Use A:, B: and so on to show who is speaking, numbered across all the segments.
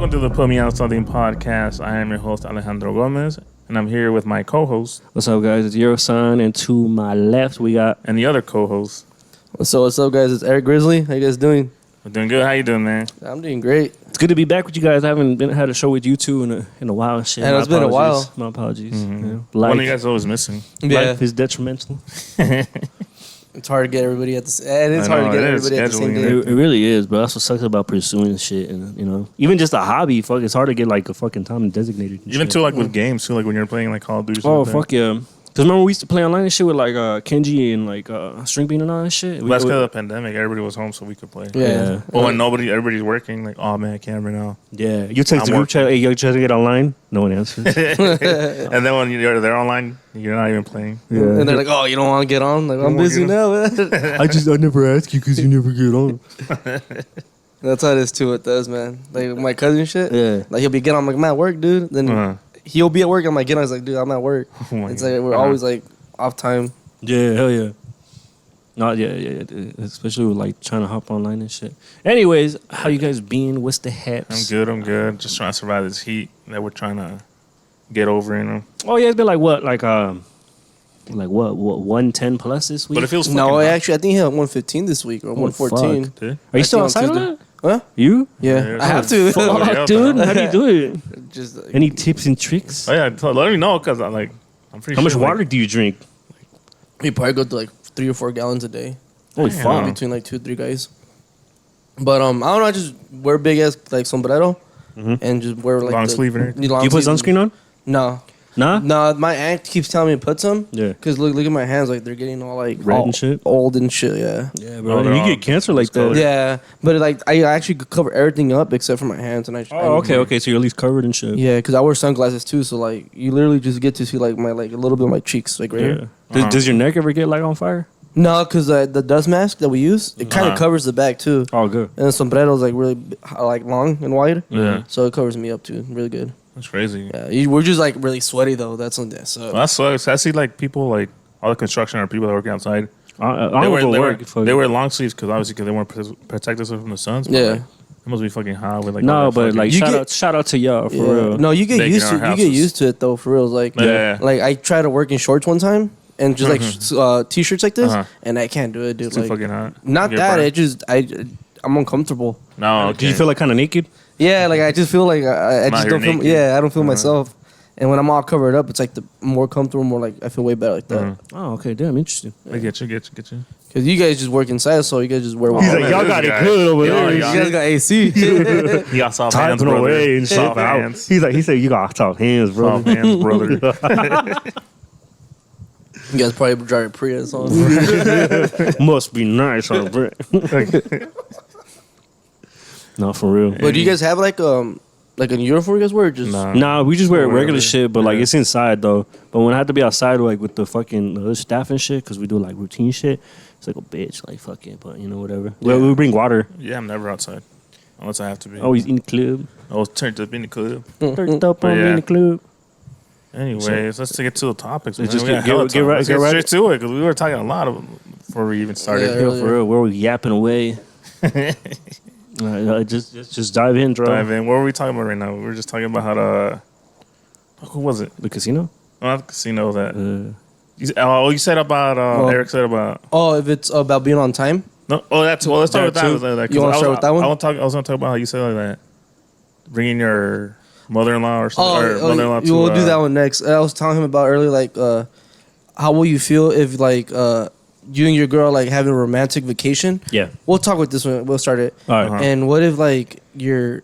A: Welcome to the Put Me On Something podcast. I am your host, Alejandro Gomez, and I'm here with my co-host.
B: What's up, guys? It's your son, and to my left, we got...
A: And the other co-host.
C: What's up, guys? It's Eric Grizzly. How you guys doing?
A: We're doing good. How you doing, man?
C: I'm doing great.
B: It's good to be back with you guys. I haven't had a show with you two in a while and shit.
C: And it's been a while.
B: My apologies.
A: Mm-hmm.
B: Yeah.
A: One of you guys is always missing.
B: Life is detrimental.
C: It's hard to get everybody at the same day.
B: It really is, but that's what sucks about pursuing shit, and even just a hobby. Fuck, it's hard to get like a fucking time designated.
A: Even too, like with games too, like when you're playing like Call of Duty.
B: Oh fuck yeah! Because remember we used to play online and shit with like Kenji and like String Bean and all that shit.
A: Well, that's because of the pandemic. Everybody was home, so we could play.
B: Yeah.
A: Well, when everybody's working, like, oh man, I can't right now.
B: Yeah. You text the group chat, hey, you trying to get online? No one answers.
A: And then when they're online, you're not even playing.
C: Yeah. And they're like, oh, you don't want to get on? Like, I'm busy now, man.
B: I never ask you because you never get on.
C: That's how it is too with us, man. Like my cousin shit.
B: Yeah.
C: Like he'll be getting on, I'm like, I'm at work, dude. Then he'll be at work. I'm like, get on. He's like, dude, I'm at work.
A: Oh
C: it's like we're always like off time.
B: Yeah, hell yeah. No, yeah. Especially with like trying to hop online and shit. Anyways, how you guys been? What's the haps?
A: I'm good. Just trying to survive this heat that we're trying to get over,
B: Oh yeah, it's been like what? Like what 110 plus this week?
A: But it feels
C: no,
A: hot.
C: actually I think he had 115 this week or 114.
B: Fuck. Are you still outside on that?
C: Huh?
B: You?
C: Yeah, I have to.
B: Fuck, dude. How do you do it?
C: Just
B: any tips and tricks?
A: Oh yeah, let me know because I'm pretty sure.
B: How much water do you drink?
C: We probably go to like 3 or 4 gallons a day.
B: Holy fuck!
C: Between like 2-3 guys. But I don't know. I just wear big ass like sombrero and just wear like
A: long sleeve and everything.
B: Do you put sunscreen on?
C: No.
B: Nah?
C: No, my aunt keeps telling me to put some.
B: Yeah.
C: Because look at my hands, like they're getting all like
B: red and shit.
C: Old and shit. Yeah.
B: Yeah, bro. You get cancer like that.
C: Yeah, but like I actually cover everything up except for my hands, and
B: okay. So you're at least covered and shit.
C: Yeah, because I wear sunglasses too, so like you literally just get to see like my like a little bit of my cheeks, like right here.
B: Does your neck ever get like on fire?
C: No, because the dust mask that we use, it kind of covers the back too.
B: Oh, good.
C: And the sombrero's like really like long and wide.
A: Yeah.
C: So it covers me up too, really good.
A: That's crazy.
C: Yeah, we're just like really sweaty though. That's on that. So
A: that sucks. I see like people like all the construction or people that work outside. They wear long sleeves because they want to protect us from the sun.
C: Yeah.
A: Like, it must be fucking hot with like
B: no, but like shout out to y'all for real.
C: No, you get used to it though for real. Like like I tried to work in shorts one time and just like t-shirts like this, and I can't do it, dude.
A: It's too
C: like,
A: fucking hot.
C: Not that it just I'm uncomfortable.
A: No, okay.
B: Do you feel like kind of naked?
C: Yeah, like I just feel like I just don't feel. Yeah, I don't feel myself. And when I'm all covered up, it's like the more comfortable, more like I feel way better like that.
B: Oh, okay, damn, interesting.
A: I get you.
C: Because you guys just work inside, so you guys just wear.
B: He's like, y'all got it good over there.
C: You guys got AC.
A: You got soft hands, brother.
B: Away and soft hands. He said you got soft hands, brother.
A: Soft hands, brother.
C: You guys probably drive a Prius on.
B: Must be nice, huh, bro? No, for real.
C: But do you guys have like a uniform you guys wear? Or just
B: nah, we just wear regular shit, but like it's inside though. But when I have to be outside like with the fucking other staff and shit, because we do like routine shit, it's like a bitch, like fuck it, but whatever. Yeah. Well, we bring water.
A: Yeah, I'm never outside unless I have to be.
B: Always in the club.
A: I was turned up in the club.
B: Turned up on in the club.
A: Anyways, let's get to the topics.
B: Let's just get
A: right straight to it because we were talking a lot before we even started.
B: Yeah, for real, we're yapping away. Just dive in, bro.
A: Dive in. What were we talking about right now? We were just talking about how to. Who was it?
B: The casino?
A: Oh, not the casino. That. You said about. Eric said about.
C: Oh, if it's about being on time.
A: No. Oh, that's let's talk about that.
C: You want to start with that one?
A: I was going to talk about how you said like that. Bringing your mother-in-law or something. Or mother-in-law to.
C: We'll do that one next. I was telling him about earlier, like, how will you feel if like you and your girl like having a romantic vacation?
B: Yeah.
C: We'll talk with this one. We'll start it.
B: All right.
C: And what if like you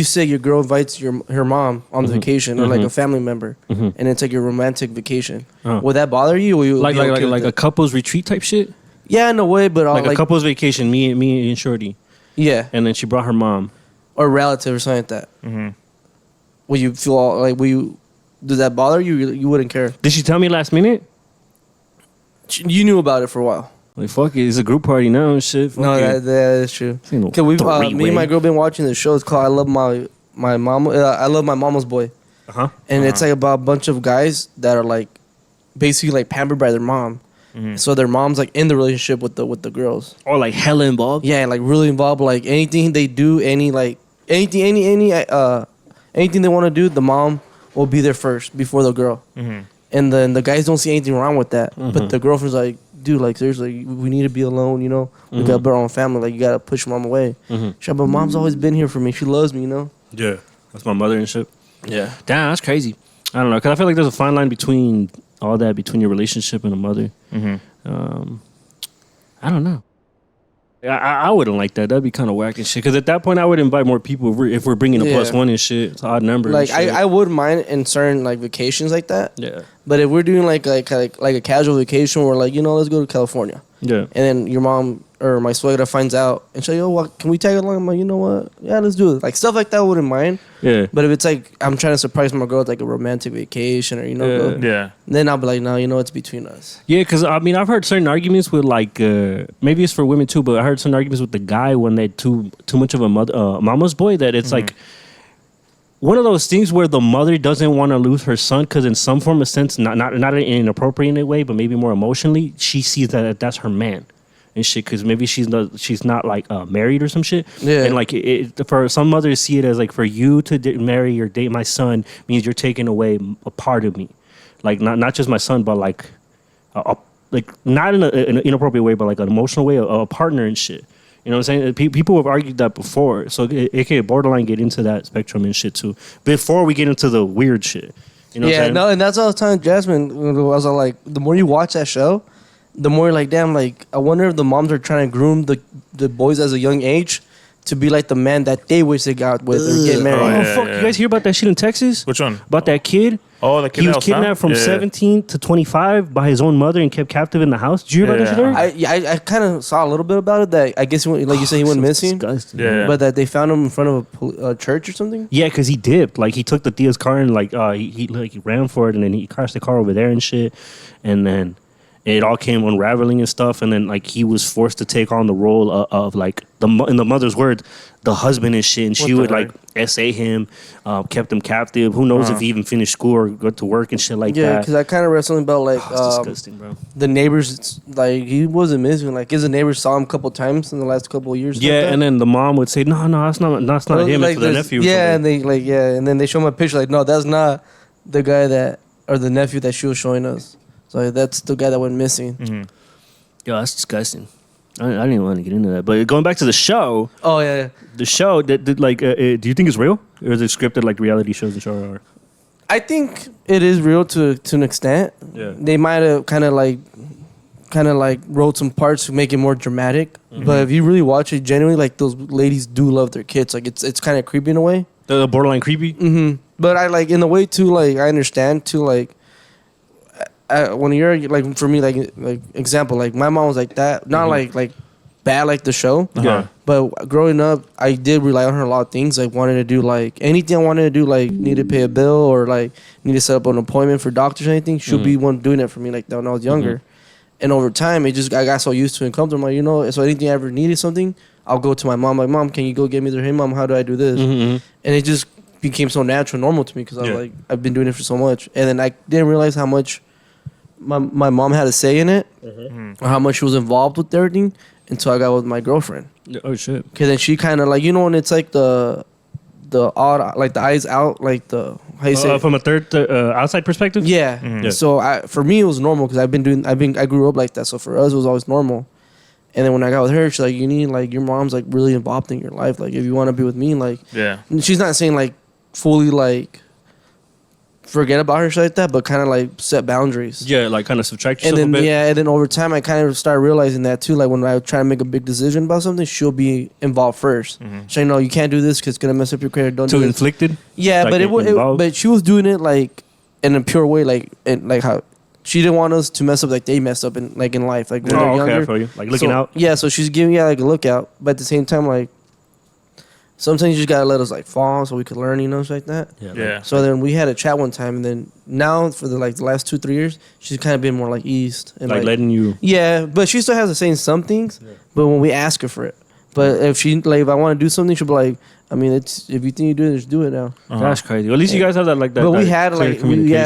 C: say your girl invites her mom on the vacation or like a family member, and it's like your romantic vacation? Would that bother you? Or you
B: like a couples retreat type shit?
C: Yeah, in a way, but
B: like a couples vacation, me and Shorty.
C: Yeah.
B: And then she brought her mom
C: or relative or something like that.
A: Mm-hmm.
C: Will you feel like does that bother you? You wouldn't care.
B: Did she tell me last minute?
C: You knew about it for a while.
B: Like fuck it, it's a group party now and shit. Fuck
C: no, that is true.
B: Okay,
C: me and my girl been watching this show. It's called "I Love My Mama." I Love My Mama's Boy. And it's like about a bunch of guys that are like basically like pampered by their mom. Mm-hmm. So their mom's like in the relationship with the girls.
B: Or like hella involved.
C: Yeah, like really involved. Like anything they do, any like anything they want to do, the mom will be there first before the girl. And then the guys don't see anything wrong with that. But the girlfriend's like, dude, like seriously, we need to be alone, you know. We got our own family. Like you gotta push mom away. She's like, but mom's always been here for me. She loves me, you know.
B: Yeah, that's my mother and shit.
C: Yeah.
B: Damn, that's crazy. I don't know, because I feel like there's a fine line between all that, between your relationship and a mother. I don't know. I wouldn't like that. That'd be kind of whack and shit. Because at that point, I would invite more people if we're bringing a +1 and shit. It's an odd number.
C: Like I wouldn't mind in certain like vacations like that.
B: Yeah.
C: But if we're doing like a casual vacation, where like, you know, let's go to California. Yeah. And then your mom or my suegra finds out and say, "Oh, well, can we tag along?" I'm like, you know what? Yeah, let's do it. Like stuff like that, I wouldn't mind. Yeah. But if it's like I'm trying to surprise my girl with like a romantic vacation or then I'll be like, no, you know, it's between us.
B: Yeah, because I mean, I've heard certain arguments with like maybe it's for women too, but I heard certain arguments with the guy when they're too much of a mama's boy that it's like one of those things where the mother doesn't want to lose her son because in some form of sense, not in an inappropriate way, but maybe more emotionally, she sees that that's her man and shit because maybe she's not like married or some shit. Yeah. And like for some mothers see it as like for you to marry or date my son means you're taking away a part of me, like not just my son, but like like not in an inappropriate way, but like an emotional way, a partner and shit. You know what I'm saying? People have argued that before, so it can borderline get into that spectrum and shit too. Before we get into the weird shit, you know? What I'm saying?
C: No, and that's what I was telling Jasmine. I was like, the more you watch that show, the more you're like, damn, like I wonder if the moms are trying to groom the boys as a young age to be like the man that they wish they got with or get married.
B: Fuck! You guys hear about that shit in Texas?
A: Which one?
B: About that kid?
A: Oh, the kid
B: he was kidnapped from 17 to 25 by his own mother and kept captive in the house. Did you hear about that shit?
C: I kind of saw a little bit about it. That I guess he went, like you said, he went missing.
B: Disgusting.
A: Yeah.
C: But that they found him in front of a church or something.
B: Yeah, because he dipped. Like he took the Thea's car and like he ran for it and then he crashed the car over there and shit. And then it all came unraveling and stuff. And then like he was forced to take on the role of like in the mother's words, the husband and shit. And she would like essay him, kept him captive. Who knows if he even finished school or go to work and shit like that.
C: Yeah, because I kind of read something about like
B: disgusting, bro.
C: The neighbors, like he wasn't missing. Like his neighbors saw him a couple times in the last couple of years.
B: Yeah, like and then the mom would say, no, that's not him.
C: Like,
B: it's the nephew.
C: Yeah, and they and then they show him a picture. Like, no, that's not the guy or the nephew that she was showing us. So that's the guy that went missing.
B: Mm-hmm. Yo, that's disgusting. I didn't even want to get into that. But going back to the show.
C: Oh, yeah.
B: The show, do you think it's real? Or is it scripted like reality shows and show are?
C: I think it is real to an extent. Yeah. They might have kind of like wrote some parts to make it more dramatic. Mm-hmm. But if you really watch it, genuinely, like those ladies do love their kids. Like it's kind of creepy in a way.
B: The borderline creepy?
C: Mm-hmm. But I like in a way too, like I understand too, like when you're like for me like example like my mom was like that, not like bad like the show.
B: Yeah.
C: But growing up, I did rely on her a lot of things. Like wanted to do like anything I wanted to do, like need to pay a bill or like need to set up an appointment for doctors or anything. She'll be one doing it for me like that when I was younger. And over time, I got so used to it and comfortable. Like, you know, so anything I ever needed something, I'll go to my mom. Like, Mom, can you go get me there? Hey, Mom, how do I do this? And it just became so natural, normal to me because I was like, I've been doing it for so much. And then I didn't realize how much my mom had a say in it, or how much she was involved with everything until I got with my girlfriend.
B: Oh shit!
C: Because then she kind of like, you know, when it's like the odd, like the eyes out, like the how you say
B: from a third outside perspective.
C: Yeah. So for me it was normal because I grew up like that. So for us it was always normal. And then when I got with her, she's like, you need like your mom's like really involved in your life. Like if you want to be with me, like and she's not saying like fully like forget about her shit like that, but kind of like set boundaries.
B: Yeah, like kind of subtract yourself
C: and then,
B: a bit.
C: Yeah, and then over time I kind of started realizing that too. Like when I try to make a big decision about something, she'll be involved first. She's like, no, you can't do this because it's gonna mess up your career. Don't do this.
B: Inflicted.
C: Yeah, like but she was doing it like in a pure way, like and like how she didn't want us to mess up like they messed up in life, like when they're younger.
B: I feel you. Like looking out.
C: Yeah, so she's giving like a lookout, but at the same time, like sometimes you just gotta let us like fall so we could learn, you know, shit like that.
A: Yeah.
C: So then we had a chat one time, and then now for the last 2-3 years, she's kind of been more like eased and
B: like letting you.
C: Yeah, but she still has to say some things. Yeah. But when we ask her for it, but if she like if I want to do something, she'll be like, I mean, it's if you think you do it, just do it now.
B: That's crazy. Well, at least you guys have that like that.
C: But we had like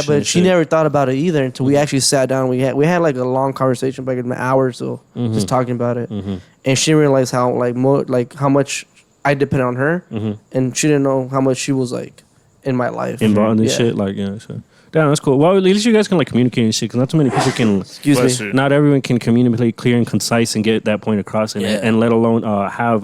C: but she never thought about it either until we actually sat down. We had like a long conversation, like an hour or so, just talking about it, and she realized how like how much I depended on her, and she didn't know how much she was like in my life,
B: involved in this shit. Like, yeah, so. Damn, that's cool. Well, at least you guys can like communicate and shit, because not too many people can.
C: Excuse me.
B: Not everyone can communicate clear and concise and get that point across, and let alone have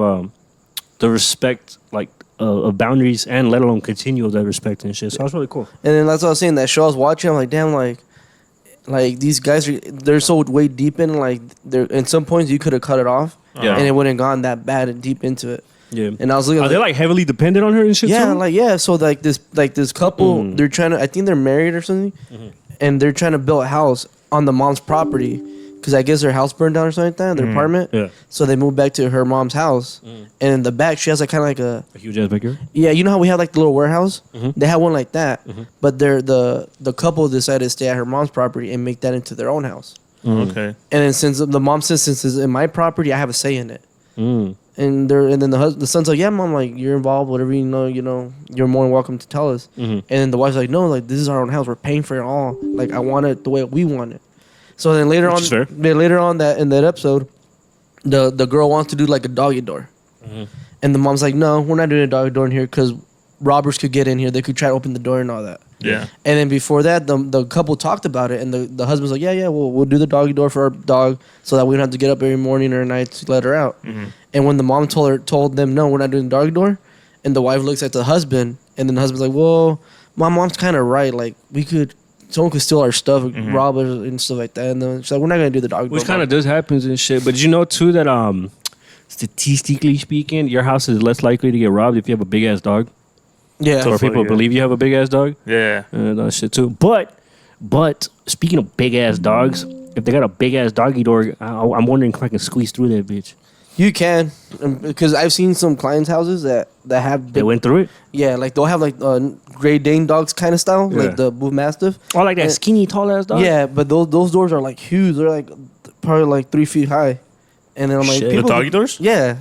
B: the respect like of boundaries, and let alone continue that respect and shit. So that's really cool.
C: And then that's what I was saying. That show I was watching, I'm like, damn, like these guys they're so way deep in, like they're in some points you could have cut it off, and it wouldn't gone that bad and deep into it.
B: Yeah,
C: and I was looking.
B: Are they like heavily dependent on her and shit?
C: Yeah,
B: too?
C: So like this couple, they're trying to. I think they're married or something, and they're trying to build a house on the mom's property, because I guess their house burned down or something like that, their apartment. Yeah. So they moved back to her mom's house, and in the back she has like kind of like a
B: huge ass backyard.
C: Yeah, you know how we have like the little warehouse? They had one like that, but the couple decided to stay at her mom's property and make that into their own house.
A: Okay.
C: And then since the mom says, since it's in my property, I have a say in it. And then the son's like, yeah, mom, like you're involved, whatever you know, you're more than welcome to tell us. And then the wife's like, no, like this is our own house, we're paying for it all. Like I want it the way we want it. So then later on that in that episode, the girl wants to do like a doggy door, and the mom's like, no, we're not doing a doggy door in here because robbers could get in here, they could try to open the door and all that.
A: Yeah. And
C: then before that, the couple talked about it, and the husband's like, yeah, we'll do the doggy door for our dog so that we don't have to get up every morning or night to let her out. And when the mom told them, no, we're not doing the doggy door, and the wife looks at the husband, and then the husband's like, well, my mom's kind of right, like someone could steal our stuff, rob us and stuff like that, and then she's like, we're not gonna do the doggy door.
B: Which kind of does happens and shit. But did you know too that statistically speaking, your house is less likely to get robbed if you have a big ass dog?
C: Yeah.
B: Or people believe you have a big ass dog.
A: Yeah.
B: That shit too. But speaking of big ass dogs, if they got a big ass doggy door, I'm wondering if I can squeeze through that bitch.
C: You can, because I've seen some clients' houses that have
B: they went through it.
C: Yeah, like they'll have like Great Dane dogs kind of style, like the Bull Mastiff.
B: Or like that skinny tall ass dog.
C: Yeah, but those doors are like huge. They're like probably like 3 feet high, and then I'm like,
A: the doggy doors.
C: Yeah.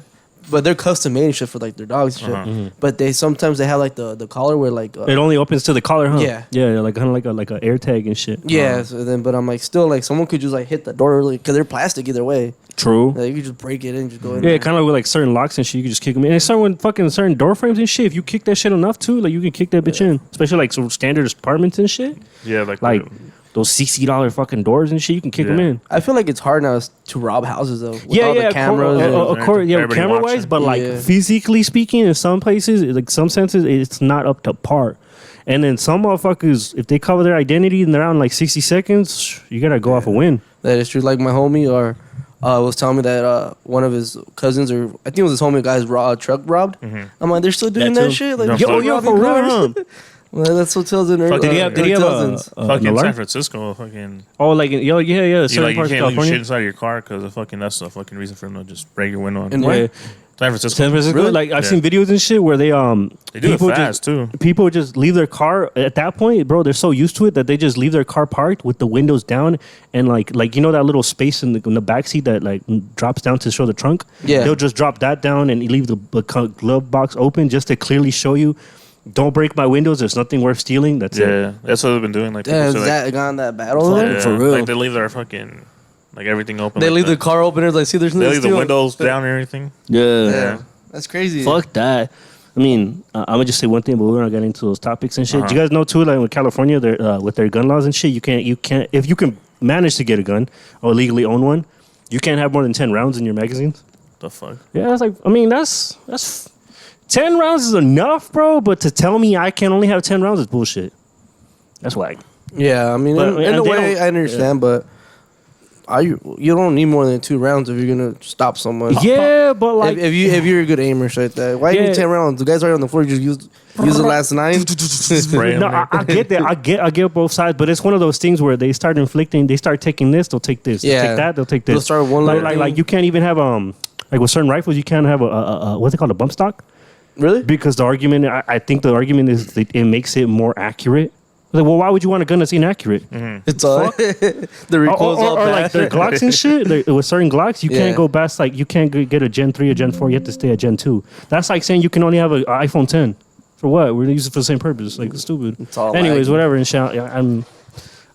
C: But they're custom made and shit for like their dogs and shit. But they sometimes have like the collar where like
B: it only opens to the collar, huh?
C: Yeah,
B: like kind of like a air tag and shit.
C: Yeah. So then, but I'm like, still like someone could just like hit the door early because they're plastic either way.
B: True.
C: Like, you could just break it and just go in.
B: Yeah, kind of with like certain locks and shit, you can just kick them in. And certain door frames and shit, if you kick that shit enough too, like you can kick that bitch in. Especially like some standard apartments and shit.
A: Yeah,
B: like those $60 fucking doors and shit, you can kick them in.
C: I feel like it's hard now to rob houses though. With
B: all
C: the cameras.
B: Of course, camera wise, but like physically speaking, in some places, like some senses, it's not up to par. And then some motherfuckers, if they cover their identity and they're out in like 60 seconds, you gotta go off a win.
C: That is true. Like my homie was telling me that one of his cousins, or I think it was his homie, got his truck robbed. I'm like, they're still doing that shit? Like,
B: yo, for real, huh?
C: Well, that's hotels in
A: Did
B: he have
A: fucking San Francisco? Fucking
B: like
A: you can't leave your shit inside of your car because that's the fucking reason for them to just break your window.
C: And where?
A: San Francisco.
C: Really?
B: Like I've seen videos and shit where they
A: do it fast too.
B: People just leave their car at that point, bro. They're so used to it that they just leave their car parked with the windows down and like you know that little space in the back seat that like drops down to show the trunk.
C: Yeah,
B: they'll just drop that down and leave the glove box open just to clearly show you. Don't break my windows. There's nothing worth stealing. That's it.
A: Yeah, that's what they've been doing. Like,
C: has that gone that battle
A: there? For real. Like they leave their fucking everything open.
C: They leave the car open. Like, see, there's no.
A: They leave the windows down and everything.
C: Yeah, that's crazy.
B: Fuck that. I mean, I'm gonna just say one thing, but we're not getting into those topics and shit. Do you guys know too? Like with California, with their gun laws and shit, you can't if you can manage to get a gun or legally own one, you can't have more than 10 rounds in your magazines.
A: The fuck?
B: Yeah, that's like. I mean, that's 10 rounds is enough, bro. But to tell me I can only have 10 rounds is bullshit. That's whack.
C: Yeah, I mean, in a way, I understand, but you don't need more than 2 rounds if you're gonna stop someone.
B: Yeah, but like
C: if you're a good aimer, shit like that. Why you need 10 rounds? The guys right on the floor, just use the last 9.
B: No, I get that. I get both sides, but it's one of those things where they start inflicting. They start taking this, they'll take this. They'll take that, they'll take this.
C: They'll start one
B: like you can't even have like with certain rifles, you can't have a what's it called, a bump stock.
C: Really?
B: Because the argument, I think the argument is that it makes it more accurate. Like, well, why would you want a gun that's inaccurate?
C: It's all the recoil's all bad.
B: Like their Glocks and shit. With certain Glocks, you can't go past you can't get a Gen 3 or Gen 4. You have to stay at Gen 2. That's like saying you can only have an iPhone 10. For what? We're using it for the same purpose. Like, it's stupid.
C: It's all
B: anyways, whatever. And shit, I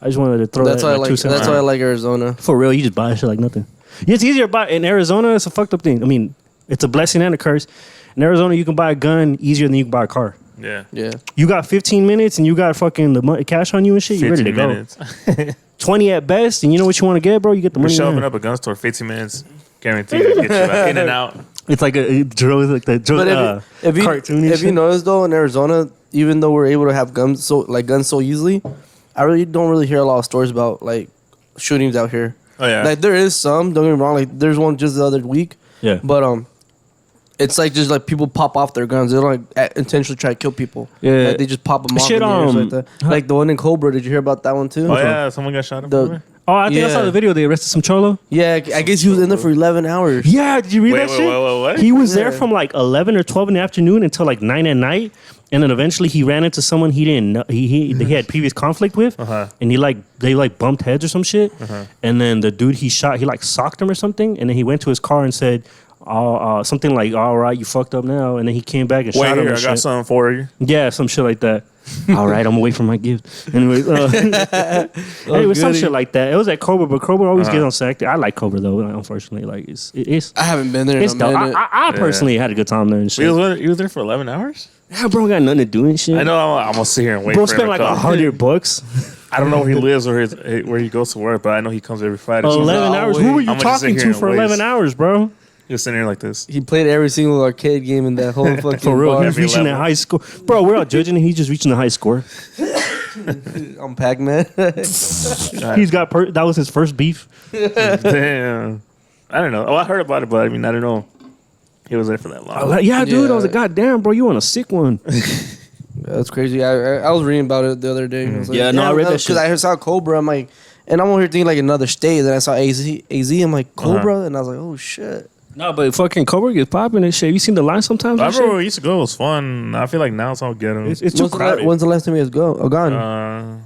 B: just wanted to throw
C: that's why I like. That's why I like Arizona.
B: For real, you just buy shit like nothing. Yeah, it's easier to buy in Arizona. It's a fucked up thing. I mean, It's a blessing and a curse. In Arizona, you can buy a gun easier than you can buy a car.
A: Yeah.
C: Yeah.
B: You got 15 minutes and you got fucking the cash on you and shit. You're ready to go. 20 at best, and you know what you want to get, bro? You get the money.
A: We're showing up a gun store, 15 minutes, guaranteed to get you in and out.
B: It's like a drill, like the drill, cartoon.
C: If you notice though, in Arizona, even though we're able to have guns so easily, I really don't hear a lot of stories about like shootings out here.
A: Oh yeah,
C: like there is some. Don't get me wrong. Like there's one just the other week.
B: Yeah,
C: but it's like just like people pop off their guns. They don't like intentionally try to kill people.
B: Yeah,
C: like, they just pop them off.
B: Shit,
C: like that. Like the one in Cobra. Did you hear about that one too?
A: Oh yeah, someone got shot up.
B: I think I saw the video. They arrested some cholo.
C: Yeah, I guess he was in there for 11 hours.
B: Yeah, did you read that shit?
A: What?
B: He was there from like 11 or 12 in the afternoon until like 9 at night, and then eventually he ran into someone he didn't know he had previous conflict with, and they bumped heads or some shit, and then the dude he shot, he like socked him or something, and then he went to his car and said, something like, "All right, you fucked up now," and then he came back and shot him.
A: I got something for you.
B: Yeah, some shit like that. All right, I'm away from my gift. Anyway, some shit like that. It was at Cobra, but Cobra always gets on sack. I like Cobra though. Unfortunately, like it's.
C: I haven't been there.
B: It's dope. I personally had a good time there and shit.
A: You was there for 11 hours?
B: Yeah, bro, got nothing to do and shit.
A: I know. I'm gonna sit here and wait.
B: Bro
A: for
B: spent like $100.
A: I don't know where he lives or where he goes to work, but I know he comes every Friday.
B: 11 hours. Who were you talking to for 11 hours, bro?
A: He was sitting here like this.
C: He played every single arcade game in that whole fucking
B: for real.
C: bar.
B: He's reaching that high score, bro. We're all judging, and he's just reaching the high score.
C: On Pac-Man.
B: He's got that was his first beef.
A: Damn. I don't know. Oh, I heard about it, but I mean, I don't know. He was there for that long.
B: Yeah, dude. I was like, God damn, bro, you on a sick one.
C: That's crazy. I was reading about it the other day. I was like,
B: I read that shit.
C: Because I saw Cobra. I'm like, and I'm over here thinking like another state. Then I saw AZ. I'm like, Cobra? And I was like, oh, shit.
B: No, but fucking Cobra gets popping and shit. You seen the line sometimes?
A: I remember when we used to go. It was fun. I feel like now it's all ghetto.
B: It's too crowded.
C: When's the last time you guys gone?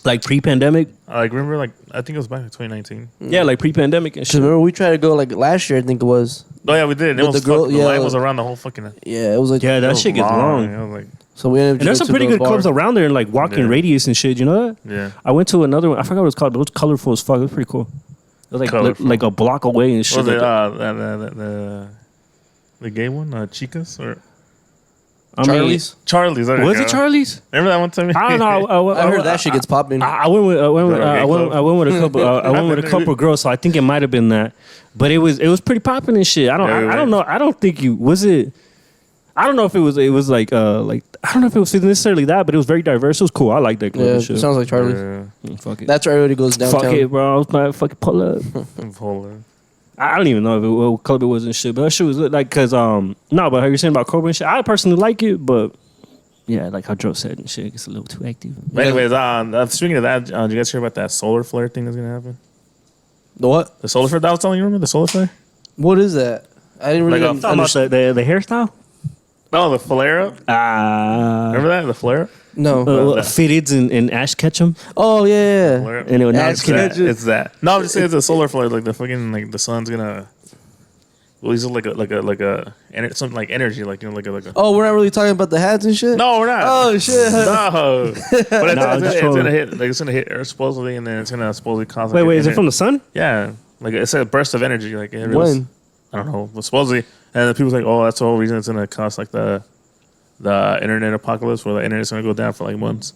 B: Like pre-pandemic?
A: Remember, like, I think it was back in 2019.
B: Yeah, like pre-pandemic and shit.
C: Remember we tried to go like last year, I think it was.
A: Oh, yeah, we did. It was the line was around the whole fucking...
C: Yeah, it was like...
B: Yeah, that shit gets long.
A: I was like...
C: So we ended up
B: and there's some pretty good clubs around there in like walking radius and shit. You know that?
A: Yeah.
B: I went to another one. I forgot what it was called, but it was colorful as fuck. It was pretty cool. It was like a block away and shit.
A: Was it the gay one, Chicas or
C: Charlie's?
A: Charlie's.
B: Was it Charlie's?
A: Remember that one time?
B: I don't know.
C: I heard that shit gets popping.
B: I went with a couple. I went with a couple girls, so I think it might have been that. But it was pretty popping and shit. I don't know. I don't think was it. I don't know if it was like I don't know if it was necessarily that, but it was very diverse. It was cool. I like that club.
C: Yeah,
B: and shit.
C: Sounds like Charlie's.
B: Yeah. Fuck it.
C: That's where everybody goes downtown.
B: Fuck it, bro. I was my fucking pull up. I don't even know what club it was and shit, but that shit was like because but how you're saying about Cobra and shit, I personally like it, but yeah, like how Joe said and shit, it's a little too active.
A: But anyways, speaking of that, did you guys hear about that solar flare thing that's gonna happen?
C: The what?
A: The solar flare that I was telling you. Remember the solar flare?
C: What is that? I didn't really
B: understand the hairstyle.
A: No, the flare up. Remember that the flare up?
C: No.
B: Fitteds and Ash Ketchum.
C: Oh yeah.
B: And it
A: it's that. No, I'm just saying it's a solar flare. Like the fucking like the sun's gonna. Well, he's like a something like energy, like like a.
C: Oh, we're not really talking about the hats and shit.
A: No, we're not.
C: Oh shit.
A: No, but it's gonna hit. Like it's gonna hit Earth supposedly, and then it's gonna supposedly cause. Like,
B: wait, is it from the sun?
A: Yeah, like it's a burst of energy. Like
C: when?
A: I don't know, but supposedly, and then people's like, oh, that's the whole reason it's gonna cause like the internet apocalypse, where the internet's gonna go down for like months,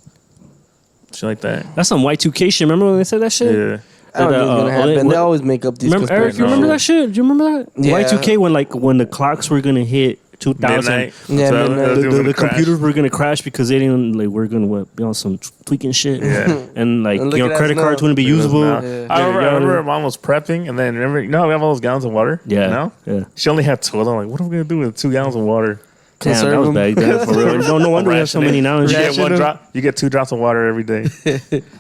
A: shit like that.
B: That's some Y2K shit. Remember when they said that shit?
A: Yeah.
C: I don't think it's gonna happen. They always make up these.
B: Remember, Eric, you remember that shit? Do you remember that?
C: Yeah.
B: Y2K when the clocks were gonna hit 2000,
A: midnight.
C: Yeah,
B: the computers were gonna crash because they didn't we're gonna be on some tweaking shit.
A: Yeah.
B: And credit cards wouldn't be usable.
A: Yeah. I remember mom was prepping, and then remember, we have all those gallons of water.
B: Yeah.
A: Yeah. She only had 2 of them. Like, what are we gonna do with 2 gallons of water?
B: Damn, that was bad. Damn, for real. No wonder we have so many now.
A: You get 1 drop. You get 2 drops of water every day.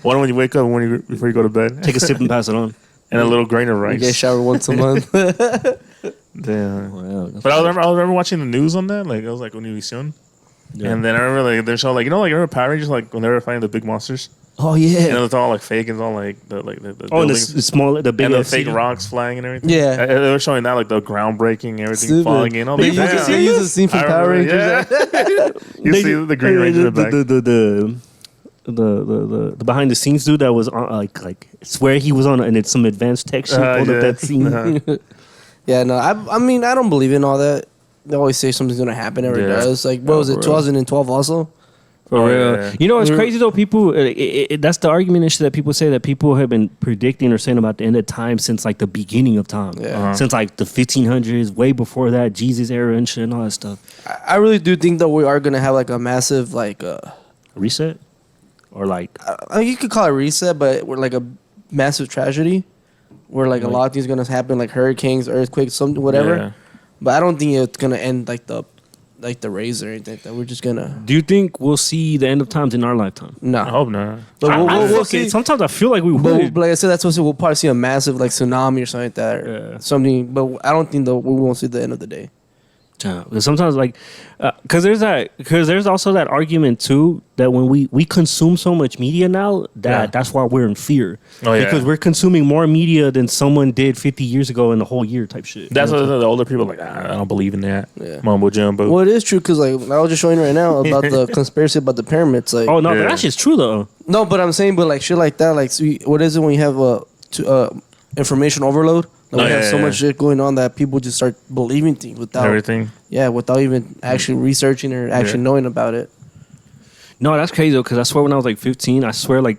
A: One when you wake up, and one before you go to bed.
B: Take a sip and pass it on.
A: And a little grain of rice.
C: You get showered once a month.
A: Damn.
B: Wow,
A: but I remember watching the news on that. Like, it was like Univision. Yeah. And then I remember they're showing remember Power Rangers, like when they were fighting the big monsters.
B: Oh yeah.
A: And it's all like fake, and it's all like the
B: buildings. The big
A: and the fake rocks flying and everything.
C: Yeah.
A: They were showing that, like the groundbreaking, everything falling in.
C: You can use the scene from Power Rangers.
A: Yeah. You see the Green Ranger in the back.
B: The behind the scenes dude that was on like swear he was on and it's some advanced tech shit pulled up that scene.
C: Yeah, no, I mean, I don't believe in all that. They always say something's gonna happen, never does. Like, what was it, 2012 also?
B: For real.
A: Yeah.
B: You know, it's crazy though. People, that's the argument and shit that people say that people have been predicting or saying about the end of time since like the beginning of time.
C: Yeah.
B: Since like the 1500s, way before that, Jesus era and shit and all that stuff.
C: I really do think that we are gonna have like a massive like
B: Reset? Or like.
C: you could call it reset, but we're like a massive tragedy where like a lot of things gonna happen, like hurricanes, earthquakes, something, whatever.
A: Yeah.
C: But I don't think it's gonna end like the raise or anything like that. We're just gonna.
B: Do you think we'll see the end of times in our lifetime?
C: No.
A: I hope not.
C: But we'll
B: Okay,
C: see.
B: sometimes I feel like we
C: But
B: would.
C: like I said, that's what we'll probably see a massive like tsunami or something like that. Or
B: Yeah.
C: something. But I don't think that we won't see the end of the day.
B: Yeah, because sometimes like, because there's also that argument too that when we consume so much media now that's why we're in fear.
A: Oh, yeah.
B: Because we're consuming more media than someone did 50 years ago in the whole year type shit.
A: That's what the older people are like. I don't believe in that.
C: Yeah.
A: Mumbo jumbo.
C: Well, it is true because like I was just showing you right now about the conspiracy about the pyramids. Like,
B: Oh no,
A: Yeah.
B: but that shit's true though.
C: no, but I'm saying, but like shit like that, like, see, what is it when you have information overload? Like, we have so much shit going on that people just start believing things without
A: Everything.
C: Yeah, without even actually researching or actually knowing about it.
B: No, that's crazy though. Because I swear when I was like 15, I swear like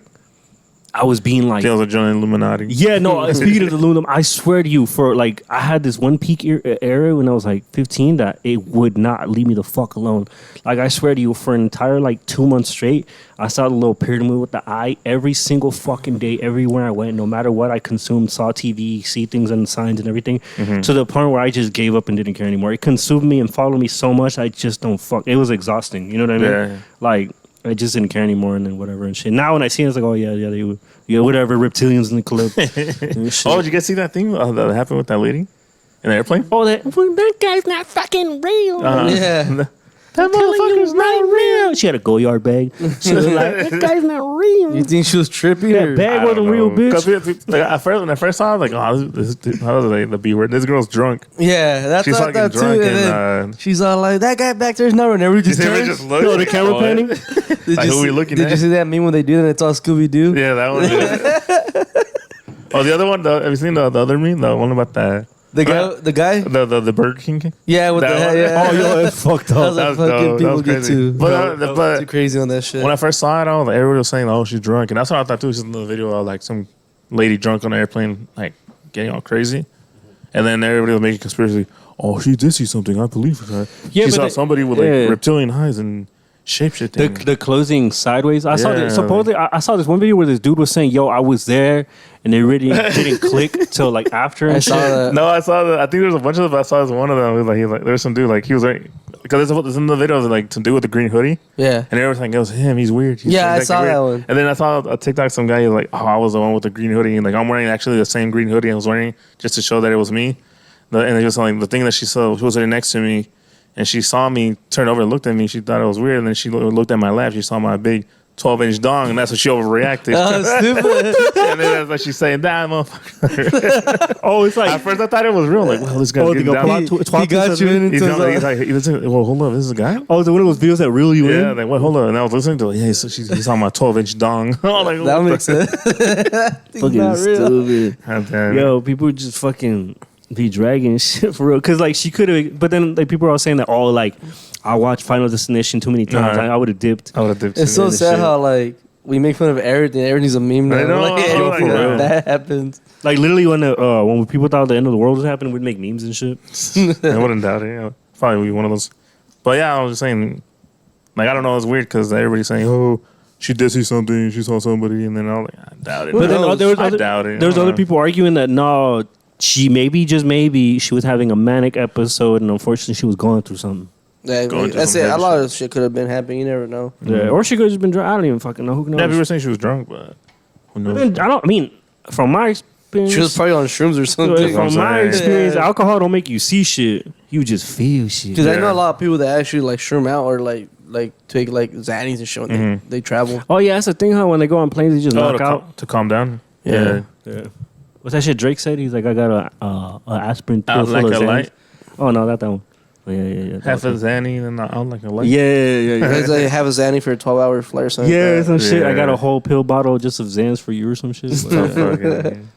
B: I was being like.
A: Feels like joining Illuminati.
B: Yeah, no. Speaking of the Lunam, I swear to you, for like, I had this one peak era when I was like 15 that it would not leave me the fuck alone. Like, I swear to you, for an entire like 2 months straight, I saw the little pyramid with the eye every single fucking day, everywhere I went, no matter what I consumed, saw TV, see things on the signs and everything, to the point where I just gave up and didn't care anymore. It consumed me and followed me so much, I just don't fuck. It was exhausting. You know what I mean?
A: Yeah.
B: Like, I just didn't care anymore and then whatever and shit. Now when I see it, it's like, oh yeah, whatever, reptilians in the club. And shit.
A: Oh, did you guys see that thing that happened with that lady in the airplane?
B: Oh, that guy's not fucking real.
C: Yeah.
B: That motherfucker's not real. She had a go-yard bag. She was like, that guy's not real.
C: You think she was trippy?
B: That
C: Or?
B: bag wasn't real, bitch.
A: Like, when I first saw it, like, oh, how was it, the B word? This girl's drunk.
C: Yeah, that's
A: She's
C: what I
A: fucking
C: thought too.
A: drunk
C: And
A: and,
C: then she's all like, "That guy back there's not real." And everybody just turns.
A: just look.
B: No, the camera panning.
C: Did
A: Like,
C: you
A: who we
C: see-
A: looking
C: Did
A: at?
C: you see that meme when they do that? And it's all Scooby Doo.
A: Yeah, that one. Yeah. Oh, the other one. Have you seen the other meme? The one about
C: The guy.
A: the Burger King.
C: Yeah, with
A: That
C: the head.
A: one?
C: Yeah.
B: Oh, yo, it's fucked
C: That
B: up.
C: was
A: That
C: like
A: was
C: fucking
A: dope. That
C: people
A: was
C: get
A: crazy.
C: too.
A: But
C: Too crazy on that shit.
A: when I first saw it, everybody was saying, "Oh, she's drunk," and that's what I thought too. Just in the video of like some lady drunk on an airplane, like getting all crazy, and then everybody was making conspiracy. Oh, she did see something. I believe her.
B: Yeah,
A: she
B: but
A: saw somebody with like
B: yeah.
A: reptilian eyes and shapeshifting.
B: The closing sideways. I saw
A: Yeah.
B: this. Supposedly, I saw this one video where this dude was saying, "Yo, I was there," and it really didn't click till like after. And
C: I saw
B: shit.
C: that.
A: No, I saw that. I think there's a bunch of them. I saw this one of them. He was like there was some dude like he was right because there's in the video like to do with the green hoodie,
C: Yeah.
A: and everything goes him. He's weird. He's
C: Yeah, I
A: acting
C: saw
A: weird.
C: that one.
A: And then I saw a TikTok. Some guy was like, "Oh, I was the one with the green hoodie," and like I'm wearing actually the same green hoodie I was wearing just to show that it was me. And it was like the thing that she saw. She was sitting next to me, and she saw me turn over and looked at me. She thought it was weird, and then she looked at my lap. She saw my big 12-inch dong, and that's what she overreacted.
C: Oh, stupid.
A: And then that's like she's saying, "Damn, motherfucker."
B: Oh, it's like
A: At first, I thought it was real. Like, well, this guy's
B: Oh,
A: getting
B: they
A: down.
B: go
C: He got you in
A: He's
C: into
A: like, well, hold up, this is a guy?
B: oh, it's one of those videos that reel you
A: Yeah,
B: in.
A: like, what, hold up. And I was listening to it. Yeah, he saw my 12-inch dong. I'm like,
C: That
A: what
C: makes
A: the-
C: sense.
B: Fucking
C: not real.
B: stupid.
A: God damn.
B: Yo, people just fucking be dragging shit for real. Cause like she could have, but then like people are all saying that, oh, like I watched Final Destination too many times.
A: Uh-huh.
B: I would have dipped.
A: I would have dipped
C: It's so
A: in this
C: sad
A: shit.
C: how like we make fun of everything. Everything's a meme now.
A: I know,
C: Like,
A: yo,
C: anything
A: for
C: like
A: real.
C: that happens.
B: Like literally when people thought the end of the world was happening, we'd make memes and shit.
A: I wouldn't doubt it. Yeah. Probably be one of those. But yeah, I was just saying, like, I don't know. It's weird because everybody's saying, oh, she did see something. She saw somebody. And then I was like, I doubt it.
C: But then
B: there was
A: I
B: other,
A: doubt it.
B: there was
A: I
B: other
A: don't know.
B: people arguing that no, she just maybe she was having a manic episode and unfortunately she was going through something.
C: Yeah,
A: Going through
C: that's
A: some
C: it. A
A: heavy
C: lot of shit could have been happening. You never know.
B: Yeah, or she could have just been drunk. I don't even fucking know. Who knows?
A: Yeah, people were saying she was drunk, but who knows?
B: I mean, from my experience,
C: She was probably on shrooms or something.
B: from my
A: saying.
B: experience,
C: Yeah.
B: alcohol don't make you see shit. You just feel shit.
C: Because I know
A: Yeah.
C: a lot of people that actually like shroom out or like take like Xannies and shit when they travel.
B: Oh yeah, that's the thing. How when they go on planes, they just
A: Oh,
B: knock out.
A: to calm down?
C: Yeah.
B: Yeah. What's that shit Drake said? He's like, I got a aspirin pill
A: Out
B: full
A: like
B: of
A: a
B: Xans.
A: light?
B: Oh no, not that one. Oh, yeah.
A: Half a
B: That was
A: Zanny and out like a light?
B: it. Yeah.
C: It's like have a Xanny for a 12-hour flight or something.
B: Yeah,
C: like that.
B: some shit. I got
A: Yeah.
B: a whole pill bottle just of Xans for you or some shit.
A: So fucking-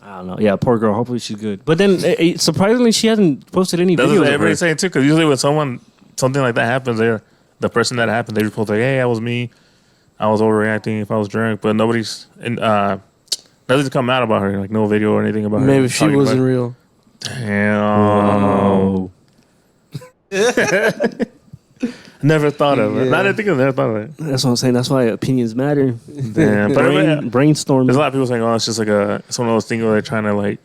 B: I I don't know. Yeah, poor girl. Hopefully she's good. But then, surprisingly, she hasn't posted any
A: That's
B: videos.
A: what
B: Of
A: everybody's
B: her.
A: saying too. Because usually when something like that happens, the person that happened, they report like, "Hey, that was me. I was overreacting if I was drunk." But nothing's come out about her. Like no video or anything about her.
C: Maybe she
A: talking
C: wasn't
A: about it.
C: real.
A: Damn. Never thought of it.
C: Yeah.
A: Now that I think of it, never thought of it.
B: That's what I'm saying. That's why opinions matter.
A: Damn. But
B: Brainstorm.
A: there's a lot of people saying, "Oh, it's just like it's one of those things where they're trying to like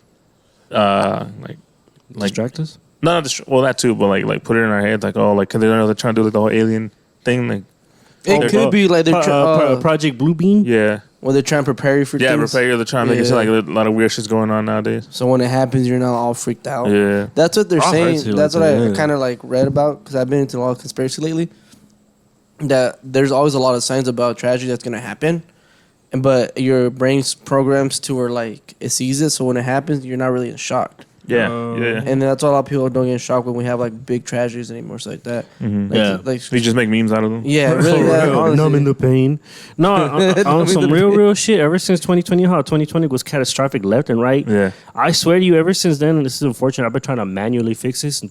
B: Distract us.
A: not well that too, but like put it in our heads like oh like because they're trying to do like the whole alien thing like
C: It could be like they're
B: Project Bluebeam.
A: yeah
C: well, they're trying to prepare you for things.
A: prepare they're trying to make it seem like a lot of weird shit's going on nowadays.
C: So when it happens, you're not all freaked out.
A: Yeah,
C: That's what they're
B: I've heard
C: saying.
B: too,
C: That's
B: like
C: what
B: that,
C: I
B: yeah.
C: kind of like read about because I've been into a lot of conspiracy lately. That there's always a lot of signs about tragedy that's gonna happen, but your brain's programs to where like it sees it. So when it happens, you're not really in shock.
A: yeah.
C: And that's why a lot of people don't get in shock when we have like big tragedies anymore. So like that.
A: Mhm.
C: Like,
B: Yeah.
C: like
A: We just make memes out of them.
C: yeah, really. That, honestly.
B: Numbing the pain. No, on some real shit. Ever since 2020, how 2020 was catastrophic left and right.
A: Yeah.
B: I swear to you, ever since then, and this is unfortunate, I've been trying to manually fix this and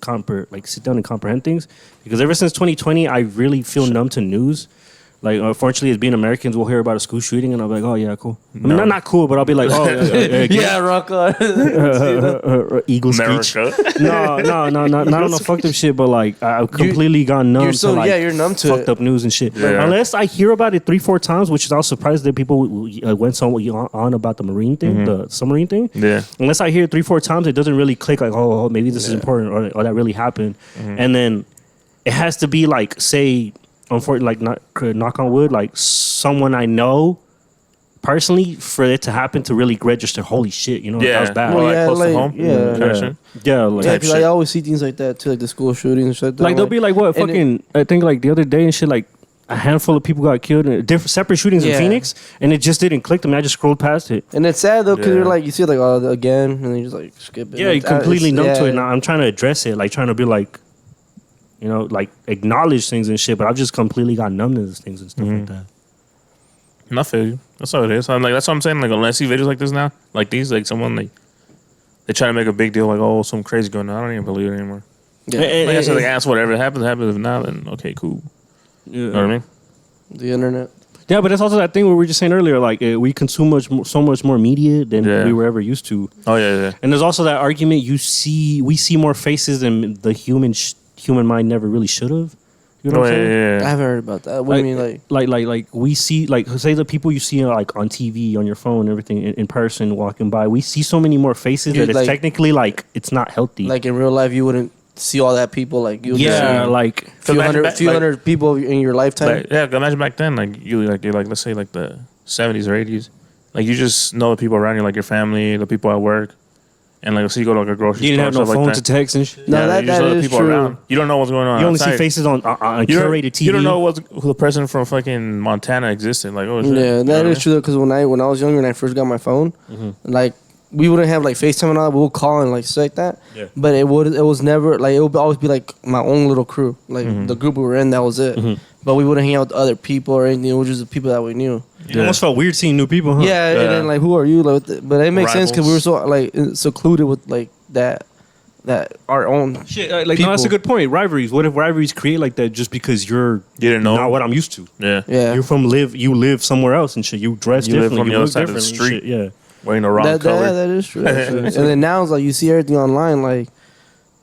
B: sit down and comprehend things. Because ever since 2020, I really feel numb to news. Like, unfortunately, as being Americans, we'll hear about a school shooting, and I'll be like, oh, yeah, cool. I mean, not cool, but I'll be like, oh,
C: yeah, rock on.
B: Eagle screech.
A: America.
B: No, not on the fucked up shit, but like, I've completely gone numb
C: You're so
B: to like
C: you're numb to
B: fucked
C: it.
B: up news and shit.
A: Yeah.
B: Unless I hear about it 3-4 times, which is I was surprised that people went so on about the marine thing, the submarine thing.
A: Yeah.
B: Unless I hear it 3-4 times, it doesn't really click like, oh maybe this is important or that really happened. And then it has to be like, say, unfortunately, like knock on wood, like someone I know personally for it to happen to really register. Holy shit, you know, that was bad.
C: Well,
A: Like
C: yeah,
A: close to
C: like,
A: home.
C: yeah.
A: Kind of shit.
B: Yeah, like,
C: Yeah,
A: Type
C: because I
A: shit.
C: always see things like that too, like the school shootings and shit.
B: like there'll be like what
C: and
B: fucking I think like the other day and shit, like a handful of people got killed in different separate shootings in
C: Yeah.
B: Phoenix, and it just didn't click to me. I just scrolled past it.
C: And it's sad though, because
A: Yeah.
C: you're like, you see it like, oh, again, and then you just like skip it.
B: Yeah,
C: Like,
B: you completely
C: it's-
B: numb to
C: yeah.
B: it. Now I'm trying to address it, like trying to be like, you know, like acknowledge things and shit. But I've just completely got numb to these things and stuff like that.
A: I feel you. That's all it is. I'm like that's what I'm saying. Like when I see videos like this now, like these, like someone like they try to make a big deal, like oh something crazy going on. I don't even believe it anymore.
C: Yeah.
A: Like I said, like ask whatever happens. If not, then okay, cool.
B: Yeah.
A: You know what I mean?
C: The internet.
B: Yeah, but that's also that thing where we were just saying earlier, like we consume so much more media than we were ever used to.
A: Oh yeah.
B: And there's also that argument we see more faces than the human mind never really should have. You know
A: Oh
B: what I'm saying?
C: I
A: yeah.
C: haven't heard about that. What do you mean, like?
B: Like we see, like say the people you see like on TV, on your phone, and everything in person walking by. We see so many more faces
C: Dude,
B: that it's
C: like-
B: technically like it's not healthy.
C: Like in real life, you wouldn't see all that people. Like you,
B: yeah, like
C: few
A: Imagine
C: hundred,
A: back-
C: few
A: like-
C: hundred people in your lifetime.
A: Like, yeah, imagine back then, like you're like let's say like the 70s or 80s, like you just know the people around you, like your family, the people at work, and like so you go to like a grocery
B: you didn't
A: store,
B: have no
A: stuff
B: phone
A: like
B: to
A: that.
B: text and shit.
C: No,
A: Yeah,
C: that-
A: you just
C: that
A: know the
C: is
A: people
C: true.
A: around. You don't know what's going on.
B: You only see
A: outside.
B: faces on
A: You don't-
B: curated TV.
A: You don't know who the person from fucking Montana existed. Like oh shit.
C: Yeah,
A: You know
C: that
A: what I
C: is
A: mean?
C: true. Because when I was younger and I first got my phone, like we wouldn't have like FaceTime and all that. We'll call and like shit like that.
B: Yeah.
C: But it was never like it would always be like my own little crew, like the group we were in. That was it. But we wouldn't hang out with other people or anything. It was just the people that we knew.
B: It almost felt weird seeing new people, huh?
C: Yeah, and then like who are you? Like, but it makes sense because we were so like secluded with like that our own.
B: Shit, like no, that's a
C: people.
B: good point. Rivalries. What if rivalries create like that just because you're
A: You didn't know.
B: not what I'm used to?
A: Yeah.
C: Yeah,
B: You live somewhere else and shit. You dress
A: You live
B: differently.
A: from the
B: you
A: other
B: look
A: side of the
B: differently and
A: street.
B: shit, yeah.
A: Wearing the wrong color.
C: that is true. And then now it's like you see everything online, like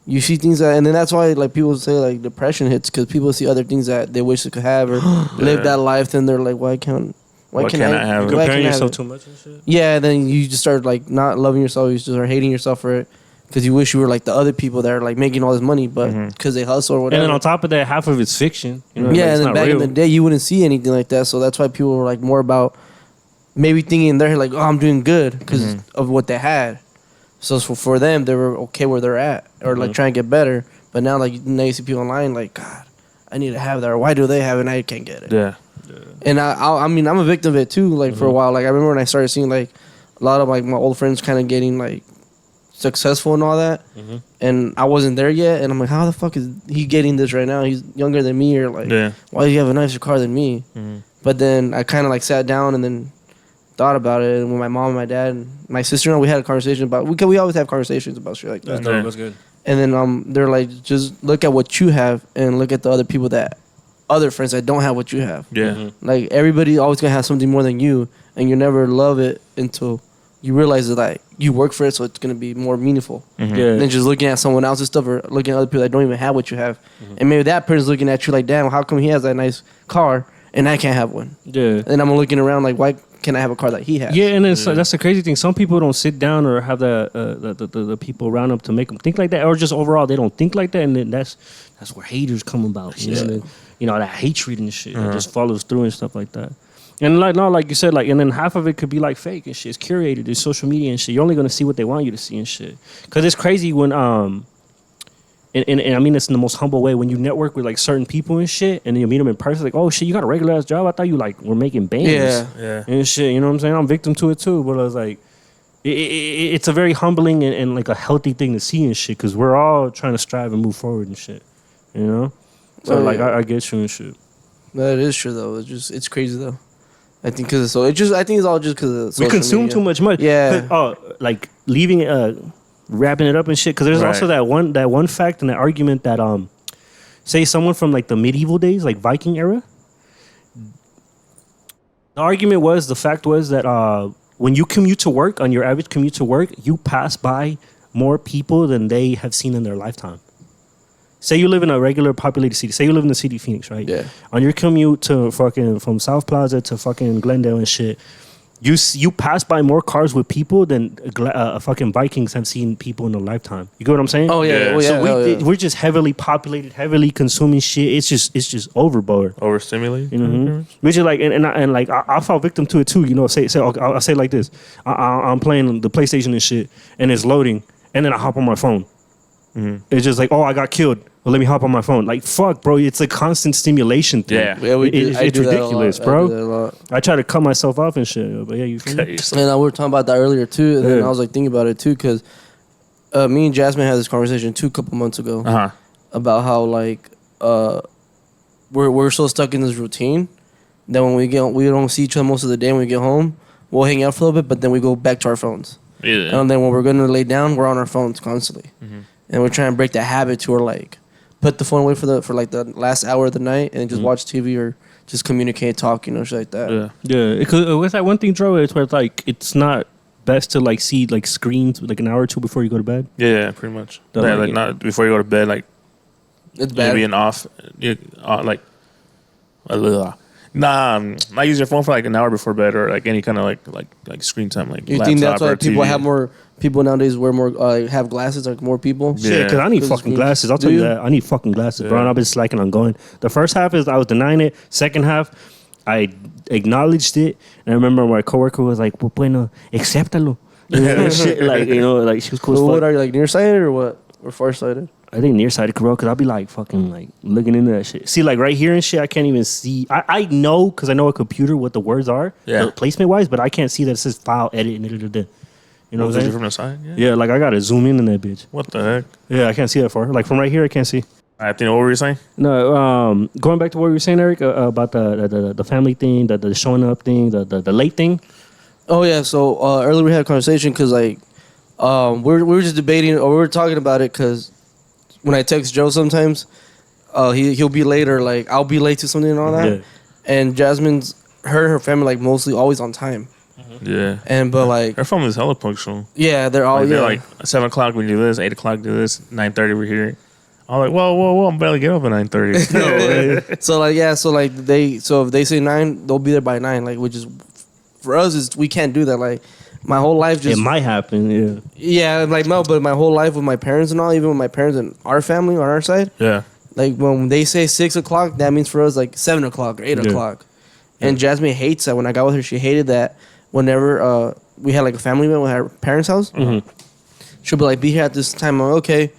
C: you see things that, and then that's why like people say like depression hits because people see other things that they wish they could have or live that life. Then they're like, why can't
A: Why can't I have it?
B: You
C: why
B: comparing
C: can't I have
B: yourself
C: it?
B: too much and shit.
C: Yeah, then you just start like not loving yourself. You just start hating yourself for it because you wish you were like the other people that are like making all this money, but because they hustle or
B: And
C: whatever.
B: then on top of that, half of it's fiction. You know,
C: yeah,
B: like, it's
C: and then
B: not
C: back
B: real.
C: in the day, you wouldn't see anything like that. So that's why people were like more about maybe thinking in their head like, oh, I'm doing good because of what they had. So for them, they were okay where they're at or like trying to get better. But now now you see people online like, God, I need to have that. Or why do they have it and I can't get it?
A: Yeah.
C: And I mean, I'm a victim of it too. Like for a while, like I remember when I started seeing like a lot of like my old friends kind of getting like successful and all that, and I wasn't there yet. And I'm like, how the fuck is he getting this right now? He's younger than me, or like,
A: Yeah.
C: why do you have a nicer car than me? But then I kind of like sat down and then thought about it, and with my mom and my dad and my sister, and we had a conversation about. We always have conversations about shit like that.
B: That's dope. That's good.
C: And then they're like, just look at what you have and look at the other people other friends that don't have what you have.
A: Yeah.
B: Mm-hmm.
C: Like everybody always gonna have something more than you, and you never love it until you realize that like you work for it, so it's gonna be more meaningful
B: Yeah.
C: than just looking at someone else's stuff or looking at other people that don't even have what you have. And maybe that person's looking at you like, damn, how come he has that nice car and I can't have one?
B: Yeah.
C: And I'm looking around like, why can't I have a car that he has?
B: Yeah, and that's the crazy thing. Some people don't sit down or have the people around them to make them think like that, or just overall they don't think like that, and then that's where haters come about. You know, and then, that hatred and shit that just follows through and stuff like that. And like you said, like, and then half of it could be like fake and shit. It's curated. It's social media and shit. You're only gonna see what they want you to see and shit. Cause it's crazy when And I mean this in the most humble way. When you network with like certain people and shit, and then you meet them in person, like, oh shit, you got a regular ass job. I thought you like were making bands,
A: Yeah.
B: and shit. You know what I'm saying? I'm victim to it too. But I was like, it's a very humbling and like a healthy thing to see and shit, because we're all trying to strive and move forward and shit. You know? So like, I get you and shit.
C: That is true though. It's crazy though. I think because I think it's all just because
B: We consume too much money.
C: Yeah.
B: Like leaving wrapping it up and shit. Because there's also that one fact and that argument that say someone from like the medieval days, like Viking era. The fact was that when you commute to work, on your average commute to work, you pass by more people than they have seen in their lifetime. Say you live in a regular populated city. Say you live in the city of Phoenix, right?
C: Yeah.
B: On your commute to fucking from South Plaza to fucking Glendale and shit, you pass by more cars with people than fucking Vikings have seen people in a lifetime. You get what I'm saying?
C: Oh yeah.
A: Yeah.
C: Oh, yeah.
B: So we're just heavily populated, heavily consuming shit. It's just overboard.
A: Overstimulated.
B: Mm-hmm. Which is like, and like I fall victim to it too. You know, I'll say it like this: I'm playing the PlayStation and shit, and it's loading, and then I hop on my phone. Mm-hmm. It's just like, oh, I got killed. Well, let me hop on my phone. Like, fuck, bro. It's a constant stimulation thing.
A: Yeah.
B: It's ridiculous, bro. I try to cut myself off and shit. But yeah, you feel me?
C: And we were talking about that earlier too. And then I was like thinking about it too, because me and Jasmine had this conversation a couple months ago about how like we're so stuck in this routine that when we don't see each other most of the day. When we get home, we'll hang out for a little bit, but then we go back to our phones.
A: Yeah.
C: And then when we're gonna lay down, we're on our phones constantly, and we're trying to break that habit to where like put the phone away for like the last hour of the night and just watch TV or just communicate, talk, shit like that.
B: Yeah. Because with that one thing, Dro, it's where it's like it's not best to like see like screens like an hour or two before you go to bed.
A: Yeah, pretty much.
B: That,
A: Yeah,
B: like,
A: like not before you go to bed, like
C: It's bad.
A: maybe an off, like not use your phone for like an hour before bed or like any kind of like screen time. Like
C: You think that's
A: laptop
C: why
A: or
C: people
A: TV.
C: have more people nowadays wear more have glasses, like more people?
A: Yeah.
B: Shit, because I need
C: 'Cause
B: fucking
C: you-
B: glasses. I'll
C: do
B: tell you
C: you?
B: that. I need fucking glasses, bro.
A: Yeah.
B: And I've been slacking on going. The first half is I was denying it. Second half, I acknowledged it. And I remember my coworker was like, well, bueno, acéptalo. Shit, like, like she was cool as
C: So
B: fuck.
C: what are you, like nearsighted or what? Or farsighted?
B: I think nearsighted, bro, because I'll be like fucking like looking into that shit. See, like right here and shit, I can't even see. I know because I know a computer what the words are, placement wise, but I can't see that it says file, edit, and da-da-da. You know what I'm saying?
A: From the side?
B: Yeah, like I gotta zoom in that bitch.
A: What the heck?
B: Yeah, I can't see that far. Like from right here, I can't see.
A: I think what were you saying?
B: No, going back to what you were saying, Eric, about the family thing, the showing up thing, the late thing.
C: Oh yeah. So earlier we had a conversation because like we were just debating or we were talking about it because when I text Joe sometimes he'll be late or like I'll be late to something and all that.
B: Yeah.
C: And Jasmine's her family like mostly always on time.
A: Yeah.
C: And but like
A: Her phone is hella punctual.
C: yeah, they're all
A: They're
C: yeah.
A: like 7 o'clock we do this, 8 o'clock do this, 9:30 we're here. I'm like, whoa, I'm barely get up at 9:30.
C: So like yeah, so like if they say 9, they'll be there by 9. Like which is for us is we can't do that. Like my whole life just
B: It might happen, yeah.
C: yeah, like no, but my whole life with my parents and all, even with my parents and our family on our side,
A: Yeah.
C: like when they say 6 o'clock, that means for us like 7 o'clock or 8
B: Yeah.
C: o'clock. And Jasmine hates that. When I got with her, she hated that. Whenever we had like a family event at her parents' house, she'll be like, "Be here at this time." I'm like, okay,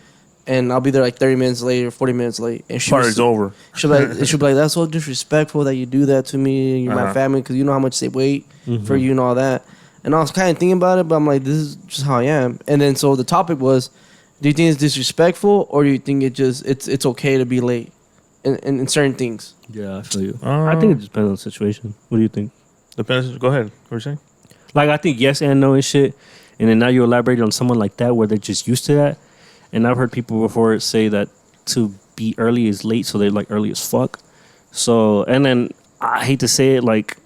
C: and I'll be there like 30 minutes late or 40 minutes late. And
A: Party's over.
C: She'll be like, "That's so disrespectful that you do that to me. You're my family because you know how much they wait for you and all that." And I was kind of thinking about it, but I'm like, this is just how I am. And then so the topic was, do you think it's disrespectful or do you think it's okay to be late in certain things?
B: Yeah, I feel you. I think it depends on the situation. What do you think?
A: Depends. Go ahead. What were you saying?
B: Like, I think yes and no and shit. And then now you elaborate on someone like that where they're just used to that. And I've heard people before say that to be early is late, so they're like early as fuck. So, and then I hate to say it, like,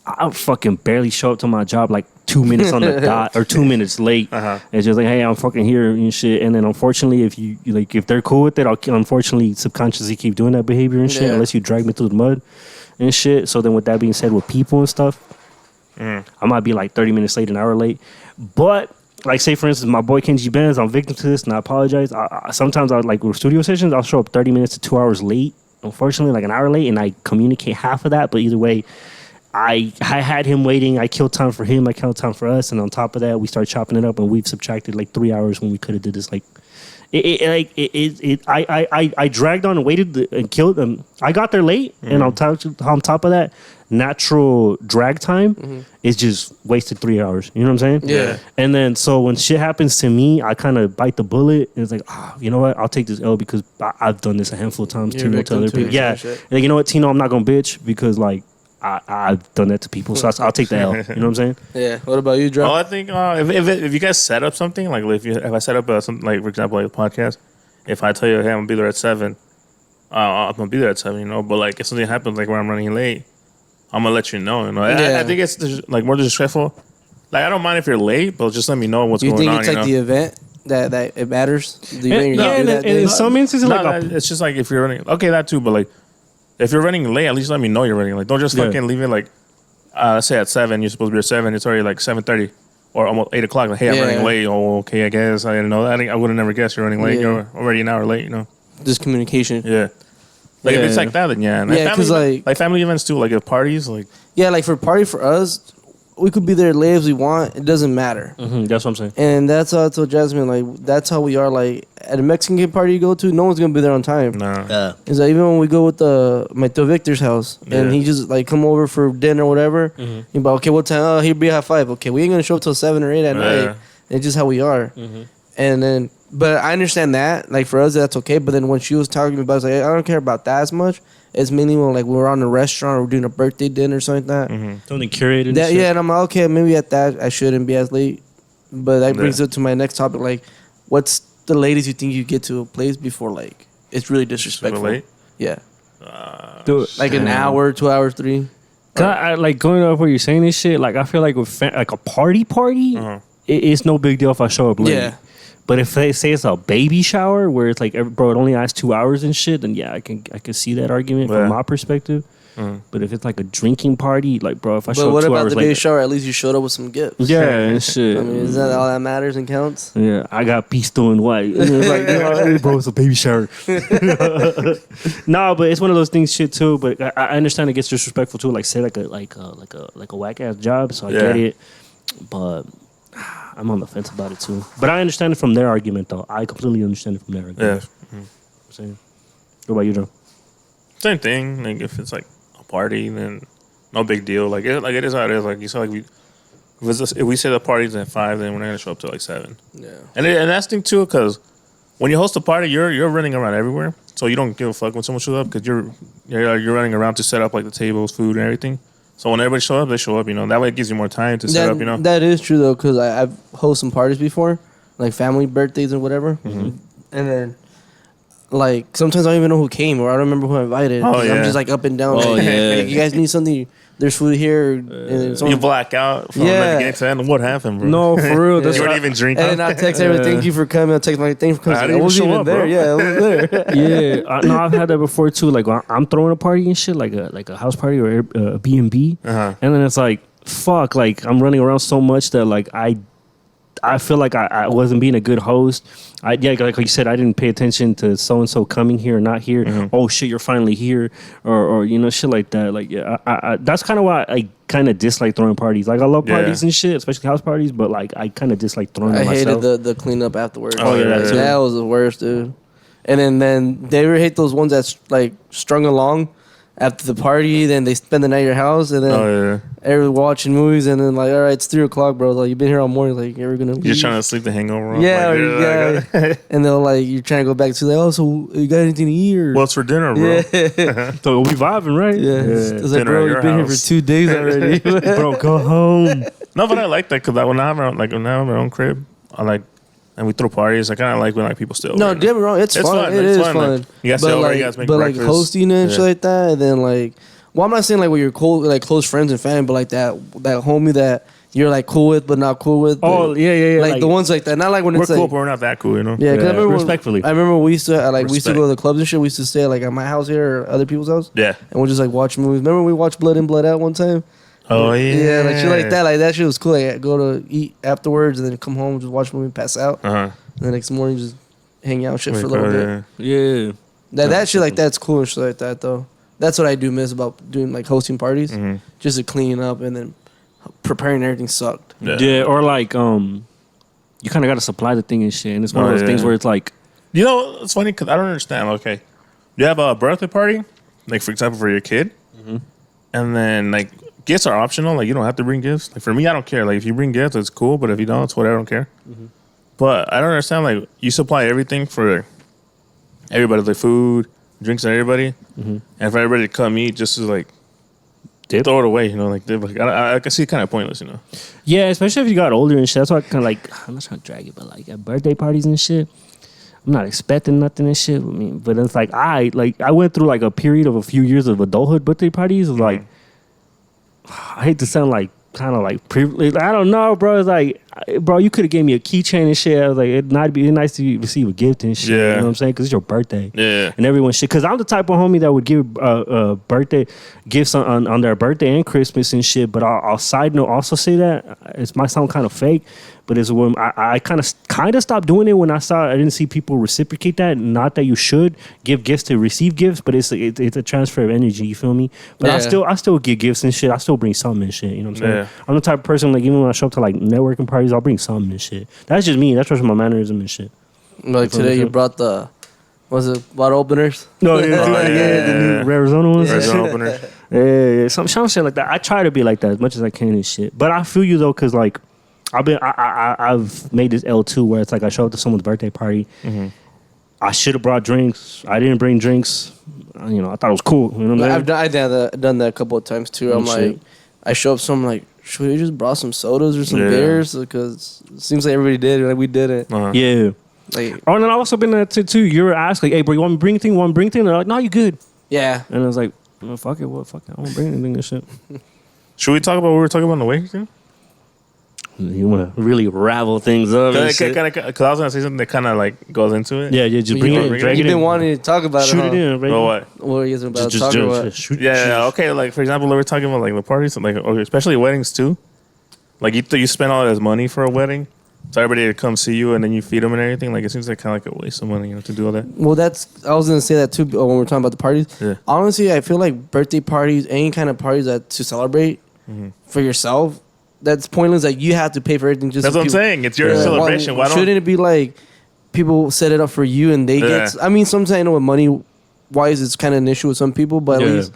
B: I fucking barely show up to my job like 2 minutes on the dot or 2 minutes late. It's just like, hey, I'm fucking here and shit. And then unfortunately, if they're cool with it, I'll unfortunately subconsciously keep doing that behavior and shit unless you drag me through the mud and shit. So then with that being said, with people and stuff, I might be like 30 minutes late, an hour late. But like, say for instance, my boy Kenji Benz, I'm victim to this and I apologize. Sometimes I like with studio sessions, I'll show up 30 minutes to 2 hours late. Unfortunately, like an hour late, and I communicate half of that. But either way, I had him waiting. I killed time for him. I killed time for us. And on top of that, we start chopping it up, and we've subtracted like 3 hours when we could have did this. Like, I dragged on and waited and killed them. I got there late, and on top of that, natural drag time is just wasted 3 hours. You know what I'm saying?
C: Yeah.
B: And then so when shit happens to me, I kind of bite the bullet, and it's like, you know what? I'll take this L because I've done this a handful of times.
C: You're a
B: To
C: victim
B: other
C: too,
B: people. Yeah. Like, you know what, Tino? I'm not gonna bitch because like. I've done that to people, so I'll take the L. You know what I'm saying?
C: Yeah. What about you, Dre?
A: Well, I think if you guys set up something, like if I set up something, like for example, like a podcast, if I tell you, hey, I'm gonna be there at 7, I'm gonna be there at 7, you know. But like if something happens, like where I'm running late, I'm gonna let you know. You know, I think it's like more disrespectful. Like I don't mind if you're late, but just let me know what's going on.
C: You think it's like the event that it matters? The event you're gonna do that day?
B: in some instances,
A: it's just like if you're running, okay, that too, but like. If you're running late, at least let me know you're running late. Don't just fucking leave it like, let's say at 7, you're supposed to be at 7. It's already like 7:30 or almost 8 o'clock. Like, hey, I'm running late. Oh, okay, I guess I didn't know that. I would have never guessed you're running late. You're already an hour late. You know.
C: Just communication.
A: Yeah. Like if it's like that, then yeah. And
C: because
A: like family events too, like at parties, like.
C: Yeah, like for party for us, we could be there late as we want. It doesn't matter.
B: That's what I'm saying.
C: And that's how I told Jasmine, like, that's how we are. Like, at a Mexican party you go to, no one's going to be there on time.
A: No.
C: It's like, even when we go with my Tio Victor's house, and he just, like, come over for dinner or whatever, he'd be like, okay, what time? Oh, he'll be at 5. Okay, we ain't going to show up till 7 or 8 at night. It's just how we are. And then, but I understand that. Like, for us, that's okay. But then when she was talking about it, I was like, I don't care about that as much. It's mainly when like we're on a restaurant or we're doing a birthday dinner or something like that.
B: Something curated.
C: And I'm like, okay, maybe at that I shouldn't be as late. But that brings up to my next topic. Like, what's the latest you think you get to a place before like it's really disrespectful?
A: Late?
C: Yeah.
B: Like
C: an hour, 2 hours, 3.
B: I like going off what you're saying and shit. Like I feel like with like a party, it's no big deal if I show up late.
C: Yeah.
B: But if they say it's a baby shower where it's like, bro, it only lasts 2 hours and shit, then yeah, I can see that argument from my perspective. But if it's like a drinking party, like, bro, if I show up 2 hours late. But what about the
C: baby shower? At least you showed up with some gifts.
B: Yeah, and shit.
C: I mean, is that all that matters and counts?
B: Yeah, I got pisto and white. And it's like, hey, bro, it's a baby shower. Nah, but it's one of those things, shit too. But I understand it gets disrespectful too. Like, say like a whack ass job. So I get it, but. I'm on the fence about it too, but I understand it from their argument though. I completely understand it from their argument.
A: Yeah.
B: What about you, Joe?
A: Same thing. Like if it's like a party, then no big deal. Like it is how it is. Like you said, like if we say the party's at 5, then we're not gonna show up till like 7.
C: Yeah.
A: And that's the thing too, because when you host a party, you're running around everywhere, so you don't give a fuck when someone shows up because you're running around to set up like the tables, food, and everything. So when everybody show up, they show up, you know. That way it gives you more time to set up, you know.
C: That is true, though, because I've hosted some parties before, like family birthdays and whatever. And then, like, sometimes I don't even know who came or I don't remember who I invited. I'm just, like, up and down.
B: Oh,
C: like,
B: yeah.
C: Hey, you guys need something? There's food here. And
A: you black out from the beginning to end. What happened, bro?
B: No, for real.
A: You weren't even drinking.
C: And then I text everyone, thank you for coming. I text my thank you for coming.
A: I
C: wasn't even there.
A: bro.
C: Yeah, I was there.
B: Yeah, no, I've had that before too. Like I'm throwing a party and shit, like a house party or a B&B, and then it's like fuck, like I'm running around so much that like I feel like I wasn't being a good host. Like you said, I didn't pay attention to so and so coming here or not here. Oh shit, you're finally here, or you know, shit like that. Like yeah, I that's kind of why I kind of dislike throwing parties. Like I love parties and shit, especially house parties, but like I kind of dislike throwing them myself.
C: I hated the cleanup afterwards.
A: Oh yeah,
C: that was the worst, dude. And then they ever hate those ones that's like strung along after the party, then they spend the night at your house, and then everyone watching movies, and then like, all right, it's 3 o'clock, bro. Like you've been here all morning, like you're gonna leave.
A: You're trying to sleep the hangover off.
C: Yeah, like, and they're like, you're trying to go back to like, oh, so you got anything to eat? Or?
A: What's for dinner, bro?
C: Yeah.
B: So we vibing, right?
C: Yeah. It's like,
A: Dinner
C: bro,
A: at your
C: you've been here for
A: house.
C: 2 days already.
B: Bro, go home.
A: No, but I like that because when I have when I have my own crib, I like, and we throw parties. I kind of like when like people stay over.
C: No, don't get me wrong. It's fun. It is fun.
A: Like, you guys stay over. You guys make breakfast.
C: Like hosting and shit like that, and then like, well, I'm not saying like with your close friends and family, but like that homie that you're like cool with but not cool with.
B: Oh yeah.
C: Like the ones like that. Not like when
A: we're
C: it's
A: cool,
C: like
A: but we're not that cool, you know.
C: Yeah, because I remember
B: respectfully.
C: I remember we used to we used to go to the clubs and shit. We used to stay like at my house here or other people's house.
A: Yeah,
C: and we'll just like watch movies. Remember we watched Blood In Blood Out one time.
A: Oh yeah,
C: like shit like that. Like that shit was cool. Like go to eat afterwards and then come home, just watch a movie, pass out. And the next morning just hang out shit for a little bit.
B: Yeah.
C: That shit like that's cool and shit like that though. That's what I do miss about doing like hosting parties. Just to clean up and then preparing everything sucked.
B: Yeah, or like you kind of got to supply the thing and shit. And it's one of those things where it's like,
A: you know, it's funny because I don't understand. Okay, you have a birthday party, like for example for your kid, and then like gifts are optional. Like you don't have to bring gifts. Like for me, I don't care. Like if you bring gifts, it's cool. But if you don't, it's whatever. I don't care. But I don't understand. Like you supply everything for everybody, like food, drinks, and everybody, and for everybody to come eat, just to like throw it away. You know, like I can see it kind of pointless. You know.
B: Yeah, especially if you got older and shit. That's why I kind of like. I'm not trying to drag it, but like at birthday parties and shit, I'm not expecting nothing and shit. I mean, but it's like I went through like a period of a few years of adulthood birthday parties. Like I hate to sound like kind of like privileged. I don't know, bro. It's like, bro, you could have gave me a keychain and shit. I was like, it'd be nice to receive a gift and shit.
A: Yeah.
B: You know what I'm saying? Because it's your birthday.
A: Yeah.
B: And everyone shit. Because I'm the type of homie that would give birthday gifts on their birthday and Christmas and shit. But I'll side note also say that it might sound kind of fake, but it's when I kind of stopped doing it when I didn't see people reciprocate that. Not that you should give gifts to receive gifts, but it's a transfer of energy. You feel me? But I still give gifts and shit. I still bring something and shit. You know what I'm saying?
A: Yeah.
B: I'm the type of person like even when I show up to like networking parties, I'll bring something and shit. That's just me. That's just my mannerism and shit.
C: Like today, you brought the bottle openers?
B: No, the new Arizona ones.
A: Arizona opener.
B: Yeah, some shit like that. I try to be like that as much as I can and shit. But I feel you though, cause like I've made this L2 where it's like I show up to someone's birthday party. I should have brought drinks. I didn't bring drinks. You know, I thought it was cool. You know what I'm saying?
C: I've done that a couple of times too. I'm like, I show up, so I'm like, should we just brought some sodas or some beers? Because it seems like everybody did, like we didn't.
B: Yeah.
C: Like,
B: and then I've also been there too. You were asked like, "Hey, bro, you want me to bring anything? Want me to bring anything?" They're like, "No, you good."
C: Yeah.
B: And I was like, "Well, fuck it. Well, fuck it. I won't bring anything and shit."
A: Should we talk about what we were talking about in the wedding thing?
B: You want to really ravel things up?
A: Because I was gonna say something that kind of like goes into it.
B: Yeah, just bring it. Drag
C: You've
B: it
C: been
B: in.
C: wanting to talk about
B: Shoot
C: it.
B: it in. Right?
A: Well, what?
C: What are you guys about to talk about?
B: Shoot.
A: Yeah. Okay. Like for example, we were talking about like the parties, like especially weddings too. Like you spend all this money for a wedding, so everybody to come see you and then you feed them and everything. Like it seems like kind of like a waste of money, you know, to do all that.
C: Well, I was gonna say that too when we were talking about the parties.
A: Yeah.
C: Honestly, I feel like birthday parties, any kind of parties that to celebrate for yourself, that's pointless. Like you have to pay for everything. Just
A: That's what I'm saying. It's your celebration. Why don't?
C: Shouldn't it be like people set it up for you and they get? I mean, sometimes I know with money wise, it's kind of an issue with some people, but at least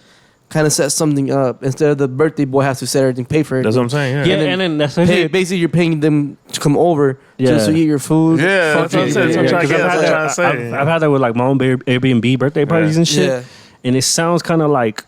C: kind of set something up instead of the birthday boy has to set everything, pay for it.
A: That's what I'm saying.
B: Yeah, and then that's
C: basically you're paying them to come over just to eat your food.
A: Yeah, that's what I'm saying. That's what I'm trying to say.
B: I've had that with like my own Airbnb birthday parties and shit, and it sounds kind of like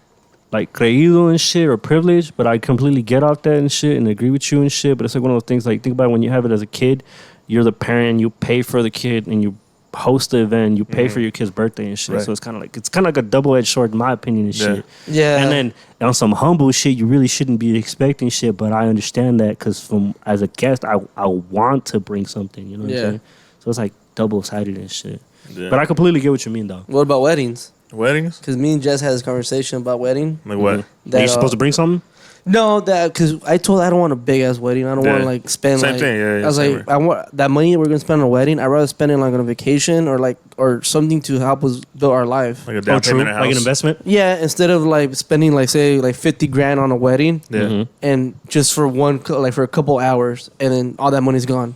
B: creído and shit or privileged, but I completely get off that and shit and agree with you and shit. But it's like one of those things. Like think about it, when you have it as a kid, you're the parent, you pay for the kid, and you host the event, you pay for your kid's birthday and shit. Right. So it's kind of like a double-edged sword in my opinion and shit.
C: Yeah.
B: And then on some humble shit, you really shouldn't be expecting shit, but I understand that because as a guest, I want to bring something. You know what I'm saying? So it's like double-sided and shit. Yeah. But I completely get what you mean though.
C: What about weddings?
A: Weddings?
C: Because me and Jess had this conversation about wedding.
A: Like what?
B: Are you supposed to bring something?
C: No, because I told her I don't want a big ass wedding. I don't want to like spend
A: same thing. Yeah,
C: I was like, I want that money that we're gonna spend on a wedding. I'd rather spend it like on a vacation or something to help us build our life.
A: Like a down payment house.
B: Like an investment.
C: Yeah, instead of like spending like say like 50 grand on a wedding.
A: Yeah.
C: And just for for a couple hours, and then all that money's gone.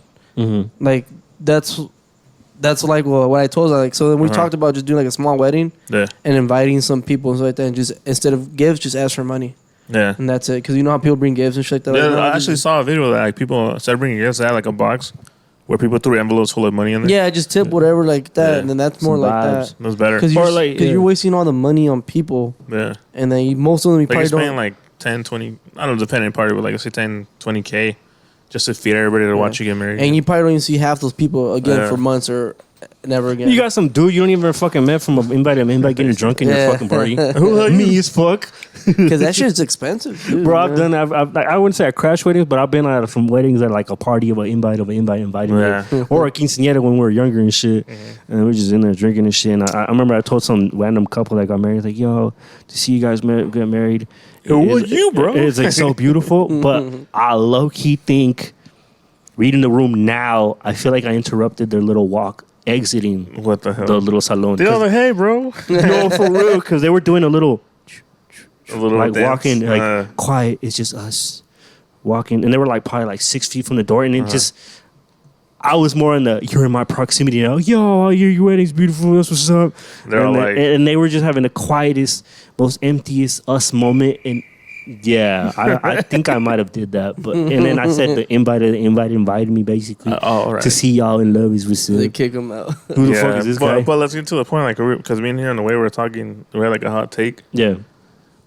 C: Like that's like what I told her. Like so, then we talked about just doing like a small wedding.
A: Yeah.
C: And inviting some people and stuff like that, and just instead of gifts, just ask for money.
A: Yeah.
C: And that's it. Because you know how people bring gifts and shit like that?
A: Yeah,
C: like,
A: I actually saw a video that like people started bringing gifts. They had like a box where people threw envelopes full of money in there.
C: Yeah, just tip whatever like that. Yeah. And then that's more
B: some
C: like
B: vibes.
C: that.
A: That's better.
C: Because you're wasting all the money on people.
A: Yeah.
C: And then most of them you
A: like
C: probably
A: you're spending like 10, 20, I don't know, depending on party, but like I say 10, 20K just to feed everybody to watch you get married.
C: And you probably don't even see half those people again for months or never again.
B: You got some dude you don't even fucking met from an invite getting drunk in your fucking party. Me as fuck.
C: Because that shit's expensive, dude.
B: Bro, I've done. I wouldn't say I crash weddings, but I've been at some weddings at like a party of an invite inviting me, or a quinceañera when we were younger and shit, and we're just in there drinking and shit. And I remember I told some random couple that got married, like, "Yo, to see you guys get married,
A: who was you, bro?
B: It's like so beautiful." But I low key think, reading the room now, I feel like I interrupted their little walk. Exiting
A: what the hell?
B: The little salon.
A: They're like, hey, bro.
B: No, for real, because they were doing a little like
A: dance.
B: walking, like quiet. It's just us walking, and they were like probably like 6 feet from the door, and it just. I was more in the you're in my proximity now. Yo, your wedding's beautiful. That's what's up. And they were just having the quietest, most emptiest us moment, and. Yeah, I think I might have did that, but and then I said the invite invited me basically to see y'all in love is what's up.
C: They kick him out.
B: Who the fuck is this guy?
A: But let's get to the point, like, because me and here on the way we were talking, we had like a hot take,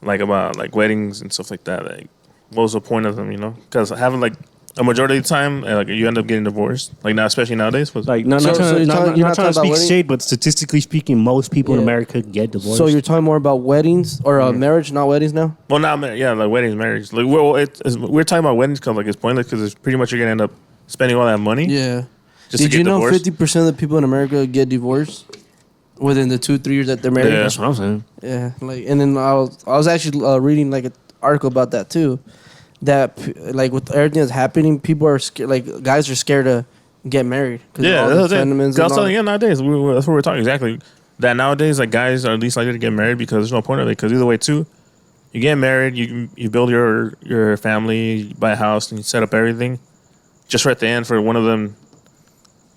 A: like about like weddings and stuff like that. Like, what was the point of them? You know, because having like a majority of the time, like you end up getting divorced. Like now, especially nowadays,
B: like not trying to speak shade, but statistically speaking, most people in America get divorced.
C: So you're talking more about weddings or marriage, not weddings now?
A: Well, not marriage. Yeah, like weddings, marriage. Like we're talking about weddings because like it's pointless because it's pretty much you're gonna end up spending all that money.
C: Yeah.
A: Just
C: Did
A: to
C: you
A: get
C: know
A: divorced.
C: 50% of the people in America get divorced within the 2-3 years that they're married?
A: Yeah.
B: That's what I'm saying.
C: Yeah, like, and then I was actually reading like an article about that too. That like with everything that's happening, people are scared. Like guys are scared to get married.
A: Yeah, that's it. Nowadays, that's what we're talking exactly. That nowadays, like guys are at least likely to get married because there's no point of it. Because either way, too, you get married, you build your family, you buy a house, and you set up everything. Just right at the end for one of them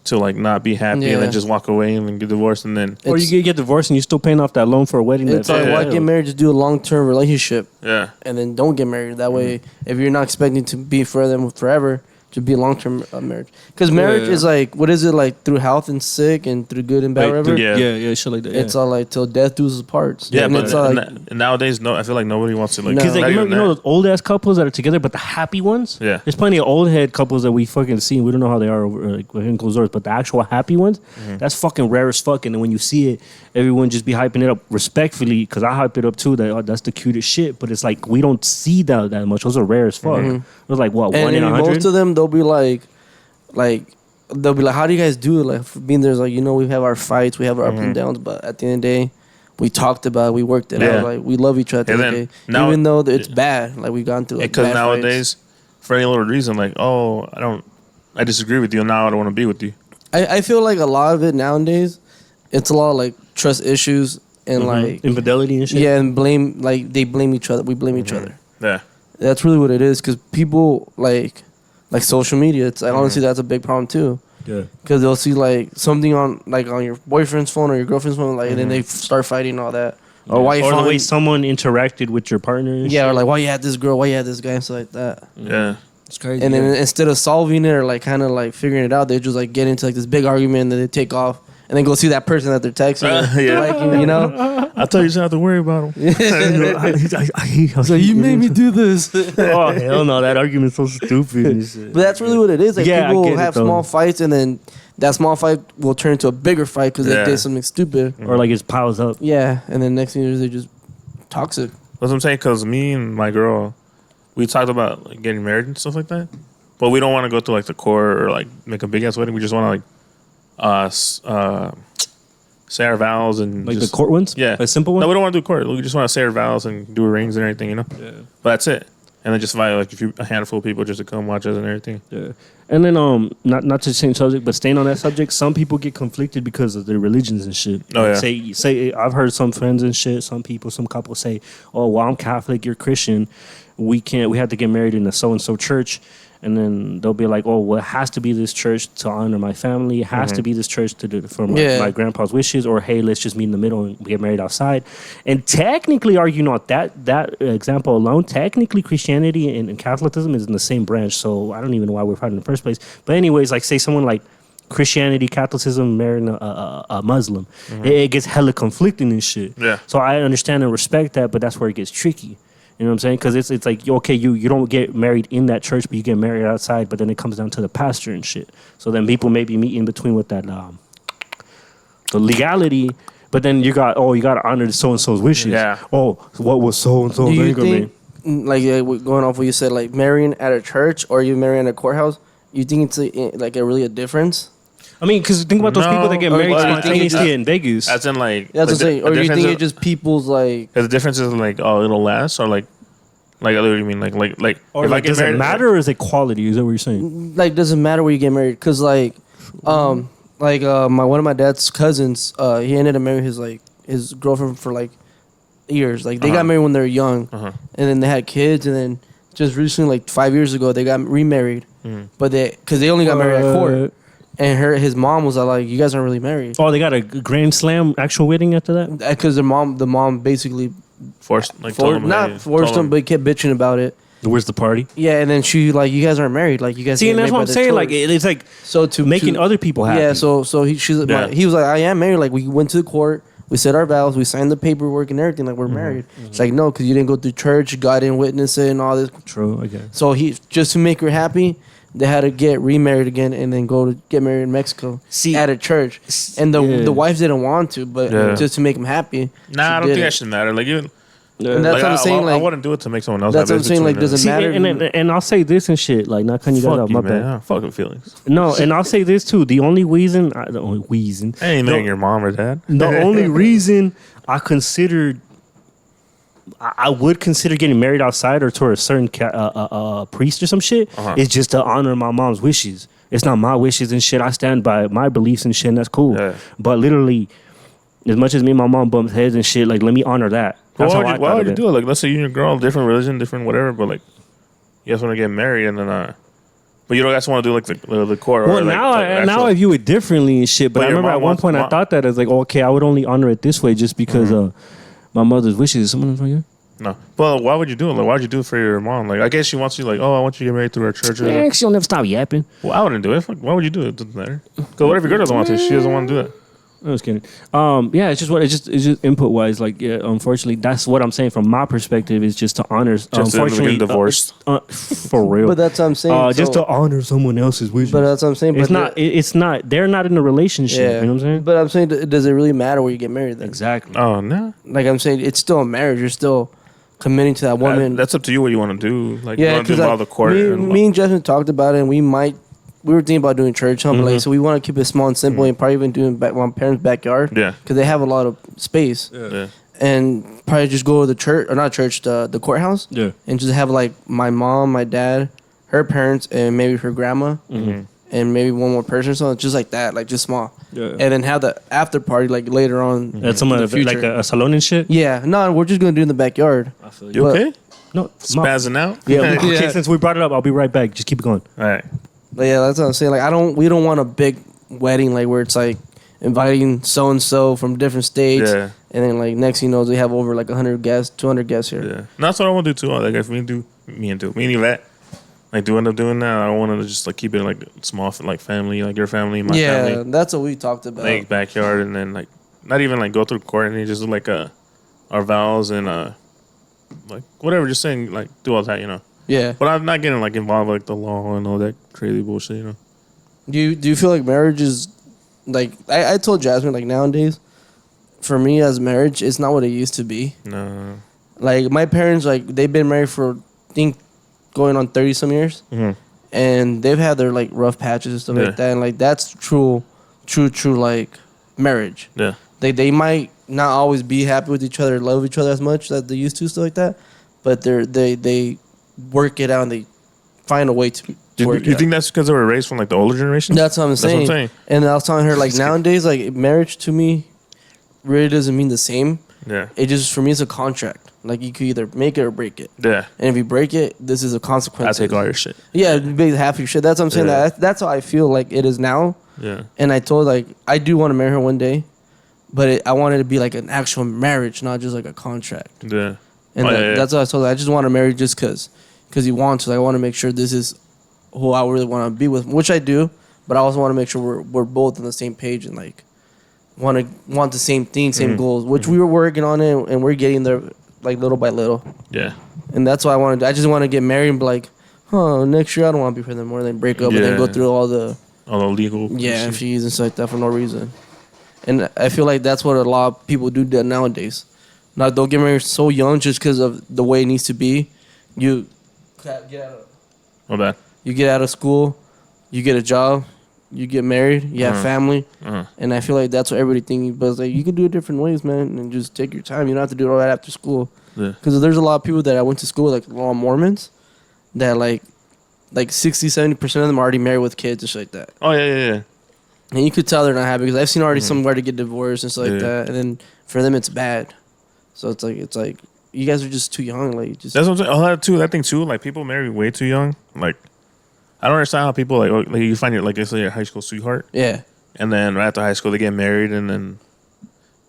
A: to like not be happy and then just walk away and then get divorced and then
B: or you get divorced and you're still paying off that loan for a wedding.
C: It's like why get married? Just do a long-term relationship.
A: Yeah,
C: and then don't get married. That way, if you're not expecting to be for them forever, to be a long-term marriage. Because marriage is like, what is it like through health and sick and through good and bad, whatever.
B: Yeah, shit like that.
C: It's all like till death do us parts.
A: Yeah,
C: and
A: but
C: it's all like,
A: nowadays, no, I feel like nobody wants to like.
B: Because like, you know those old ass couples that are together, but the happy ones.
A: Yeah,
B: there's plenty of old head couples that we fucking see. And we don't know how they are over like behind closed doors, but the actual happy ones, that's fucking rare as fuck. And then when you see it, everyone just be hyping it up respectfully. Because I hype it up too. That that's the cutest shit. But it's like we don't see that much. Those are rare as fuck. It was like what
C: and
B: 1 in 100.
C: Most of them they'll be like they'll be like, how do you guys do it? Like for being there's like, you know, we have our fights, we have our ups and downs, but at the end of the day, we talked about it, we worked it out. Like we love each other at the end of the day. Now, even though it's bad, like we've gone through like
A: because nowadays fights. For any little reason, like, oh, I disagree with you, now I don't want to be with you.
C: I feel like a lot of it nowadays, it's a lot of like trust issues and like
B: infidelity and shit.
C: Yeah, and they blame each other. We blame each other.
A: Yeah,
C: that's really what it is. Because people like social media. It's like honestly that's a big problem too.
B: Yeah,
C: because they'll see like something on your boyfriend's phone or your girlfriend's phone, like, and then they start fighting and all that.
B: Yeah. Or the way someone interacted with your partner.
C: Yeah, or like why you had this girl, why you had this guy, and stuff like that.
A: Yeah.
B: It's crazy.
C: And then instead of solving it or like kind of like figuring it out, they just like get into like this big argument and then they take off and then go see that person that they're texting. Like, you know?
A: I thought you just have to worry about them.
C: So you made me do this.
B: Oh, hell no. That argument's so stupid.
C: But that's really what it is. Like people will have small fights and then that small fight will turn into a bigger fight because they did something stupid.
B: Or like it piles up.
C: Yeah. And then next thing is they're just toxic.
A: That's what I'm saying, because me and my girl, we talked about like getting married and stuff like that, but we don't want to go to like the court or like make a big ass wedding. We just want to like say our vows and
B: like
A: just,
B: the court ones.
A: Yeah,
B: a simple one.
A: No, we don't want to do court. We just want to say our vows and do rings and everything, you know.
B: Yeah,
A: but that's it. And then just invite like a handful of people just to come watch us and everything.
B: Yeah, and then not to change subject, but staying on that subject, some people get conflicted because of their religions and shit.
A: Oh yeah.
B: Say I've heard some friends and shit. Some couples say, "Oh, well, I'm Catholic, you're Christian. We have to get married in a so and so church." And then they'll be like, "Oh, well, it has to be this church to honor my family. It has to be this church to do for my grandpa's wishes." Or, "Hey, let's just meet in the middle and get married outside." And technically, arguing on that example alone, technically Christianity and Catholicism is in the same branch. So I don't even know why we're fighting in the first place. But anyways, like say someone like Christianity, Catholicism, marrying a Muslim, it gets hella conflicting and shit.
A: Yeah.
B: So I understand and respect that, but that's where it gets tricky. You know what I'm saying? Because it's like, okay, you don't get married in that church, but you get married outside. But then it comes down to the pastor and shit. So then people may be meeting between with that the legality. But then you got to honor so and so's wishes.
A: Yeah.
B: Oh, what was so and so?
C: Do you think, like going off what you said, like marrying at a church or you marrying at a courthouse? You think it's like a difference?
B: I mean, because think about those people that get married spontaneously in Vegas.
A: As in like
C: That's what I'm saying. Or you think it's just people's like?
A: Because the difference is like, oh, it'll last, or like I literally mean like
B: Or
A: if
B: like,
A: I get
B: does
A: married,
B: it matter or is it quality? Is that what you're saying?
C: Like, doesn't matter where you get married, cause like one of my dad's cousins, he ended up marrying his girlfriend for like years. Like they got married when they were young, and then they had kids, and then just recently, like 5 years ago, they got remarried. But because they only got married at court, and his mom was like, "You guys aren't really married."
B: Oh, they got a grand slam actual wedding after that.
C: Because the mom basically
A: forced
C: them, but kept bitching about it.
B: Where's the party?
C: Yeah, and then she like, "You guys aren't married. Like you guys."
B: See, and that's what I'm saying. Like it's like
C: so to
B: making other people happy.
C: Yeah, so he was like, "I am married." Like we went to the court. We said our vows. We signed the paperwork and everything. Like we're married. It's like no, because you didn't go through church. God didn't witness it and all this.
B: True. Okay.
C: So he just to make her happy, they had to get remarried again and then go to get married in Mexico at a church. And the wife didn't want to, but just to make him happy.
A: Nah, I don't think that should matter. Like even.
C: And that's what I'm saying.
A: I wouldn't do it to make someone else.
C: That's
A: happy.
C: what I'm saying. Like, doesn't matter.
B: And I'll say this and shit. Like, not cutting you guys out. My bad.
A: Fucking feelings.
B: No, and I'll say this too. The only reason,
A: I ain't marrying your mom or dad.
B: The only reason I would consider getting married outside or to a certain priest or some shit is just to honor my mom's wishes. It's not my wishes and shit. I stand by my beliefs and shit, and that's cool. Yeah. But literally, as much as me and my mom bumped heads and shit, like, let me honor that. That's
A: why would you do it? Like, let's say you and your girl, different religion, different whatever, but like, you guys want to get married and then, but you don't guys want to do like the court.
B: Well,
A: or, like,
B: now I view it differently and shit. But I remember at one point I thought that as like, okay, I would only honor it this way just because my mother's wishes. Is someone right here?
A: No. Well, why would you do it? Like, why would you do it for your mom? Like, I guess she wants you, like, oh, I want you to get married through our church.
B: Yeah, she'll never stop yapping.
A: Well, I wouldn't do it. Why would you do it? It doesn't matter. Because what if your girl doesn't want to? She doesn't want to do it.
B: I was kidding. Yeah, it's just input wise. Like, yeah, unfortunately, that's what I'm saying from my perspective is just to honor. Unfortunately,
A: divorced
B: for real.
C: But that's what I'm saying.
B: Just to honor someone else's wishes.
C: But that's what I'm saying.
B: It's not. It's not. They're not in a relationship. Yeah. You know what I'm saying?
C: But I'm saying, does it really matter where you get married? Then?
B: Exactly.
A: Oh no.
C: Like I'm saying, it's still a marriage. You're still committing to that woman.
A: That's up to you what you want to do. Like, you want to do all the court.
C: Me and Jasmine talked about it, and we were thinking about doing church, like, so we want to keep it small and simple, and probably even doing my parents' backyard. Yeah, because they have a lot of space. Yeah, and probably just go to the church or not church, the courthouse. Yeah, and just have like my mom, my dad, her parents, and maybe her grandma, and maybe one more person, so just like that, like just small. Yeah, and then have the after party like later on.
B: That's some of like a salon and shit.
C: Yeah, no, we're just gonna do it in the backyard.
A: I feel you. Okay?
B: No,
A: spazzing out.
B: Yeah. Okay, since we brought it up, I'll be right back. Just keep it going.
A: All right.
C: But yeah, that's what I'm saying. Like, we don't want a big wedding, like where it's like inviting so and so from different states, and then like next thing you know, we have over like 100 guests, 200 guests here. Yeah,
A: and that's what I want to do too. Like if me and Yvette, like do end up doing that, I don't want to just like keep it like small, like family, like your family, my family.
C: Yeah, that's what we talked about.
A: Like backyard, and then like not even like go through court and just do like our vows and like whatever. Just saying like do all that, you know.
C: Yeah,
A: but I'm not getting like involved with like the law and all that crazy bullshit, you know.
C: Do you feel like marriage is like I told Jasmine like nowadays, for me as marriage, it's not what it used to be. No. Like my parents, like they've been married for I think going on 30 some years, and they've had their like rough patches and stuff like that, and like that's true like marriage. Yeah. They might not always be happy with each other, love each other as much as they used to, stuff like that, but they work it out and they find a way to work it out.
A: You think that's because they were raised from like the older generation?
C: That's what I'm saying. And I was telling her like nowadays, like marriage to me really doesn't mean the same. Yeah. It just, for me, it's a contract. Like you could either make it or break it. Yeah. And if you break it, this is a consequence.
A: I take all your shit.
C: Yeah, basically half your shit. That's what I'm saying. Yeah. That's how I feel like it is now. Yeah. And I told like I do want to marry her one day, but I want it to be like an actual marriage, not just like a contract. Yeah. And that's what I told her. I just want to marry just because you want to. Like, I want to make sure this is who I really want to be with, which I do. But I also want to make sure we're both on the same page and like want the same thing, same goals, which we were working on it, and we're getting there like little by little.
A: Yeah.
C: and that's why I just want to get married and be like, next year I don't want to be for them more. Then break up and then go through all the
A: legal
C: fees and stuff like that for no reason. And I feel like that's what a lot of people do nowadays. Now, don't get married so young just because of the way it needs to be. You get out of school, you get a job, you get married, you have family, and I feel like that's what everybody thinks. But it's like, you can do it different ways, man, and just take your time. You don't have to do it all right after school. Because there's a lot of people that I went to school with, like a lot of Mormons, that like 60-70% of them are already married with kids and shit like that.
A: Oh yeah.
C: And you could tell they're not happy because I've seen already somewhere to get divorced and stuff like that, and then for them it's bad. So it's like you guys are just too young. Like just
A: that's what I'm saying. That thing too. Like people marry way too young. Like I don't understand how people like you find your your high school sweetheart.
C: Yeah.
A: And then right after high school they get married and then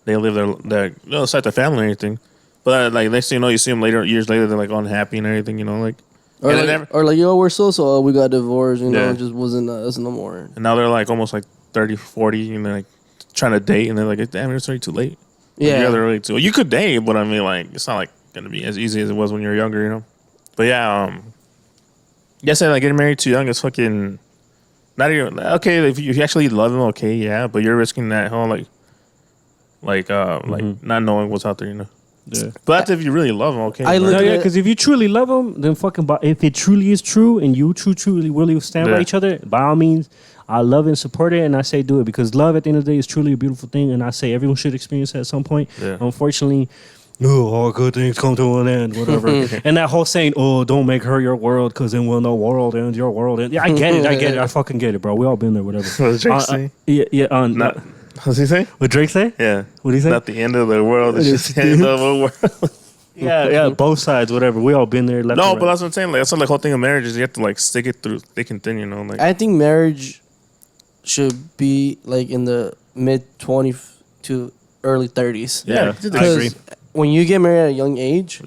A: they live their start their family and everything. But like next thing you know, you see them years later, they're like unhappy and everything. You know, like.
C: Or like, yo, we're so we got divorced, it just wasn't us no more.
A: And now they're like almost like 30, 40, and they're like trying to date, and they're like, damn, it's already too late.
C: Yeah.
A: They're really too. You could date, but I mean, like, it's not like gonna be as easy as it was when you were younger, you know. But yeah, like getting married too young is fucking not even okay. If you actually love him, okay, yeah, but you're risking that whole like not knowing what's out there, you know.
B: Yeah.
A: But that's if you really love him, okay.
B: Because if you truly love him, then if it truly is true and you truly really stand by each other, by all means, I love and support it, and I say do it because love at the end of the day is truly a beautiful thing, and I say everyone should experience it at some point. Yeah. Unfortunately, all good things come to an end, whatever. And that whole saying, don't make her your world because then we'll know world ends, your world ends. Yeah, I get it. I fucking get it, bro. We all been there, whatever.
A: What did Drake say? What's he say?
B: What Drake say?
A: Yeah.
B: What did he say?
A: Not the end of the world. It's just the end of the world.
B: Yeah, both sides, whatever. We all been there.
A: No, but that's what I'm saying. Like, that's not like whole thing of marriage is you have to like stick it through thick and thin, you know. Like
C: I think marriage should be like in the mid 20s to early 30s.
A: Yeah,
B: I agree.
C: When you get married at a young age,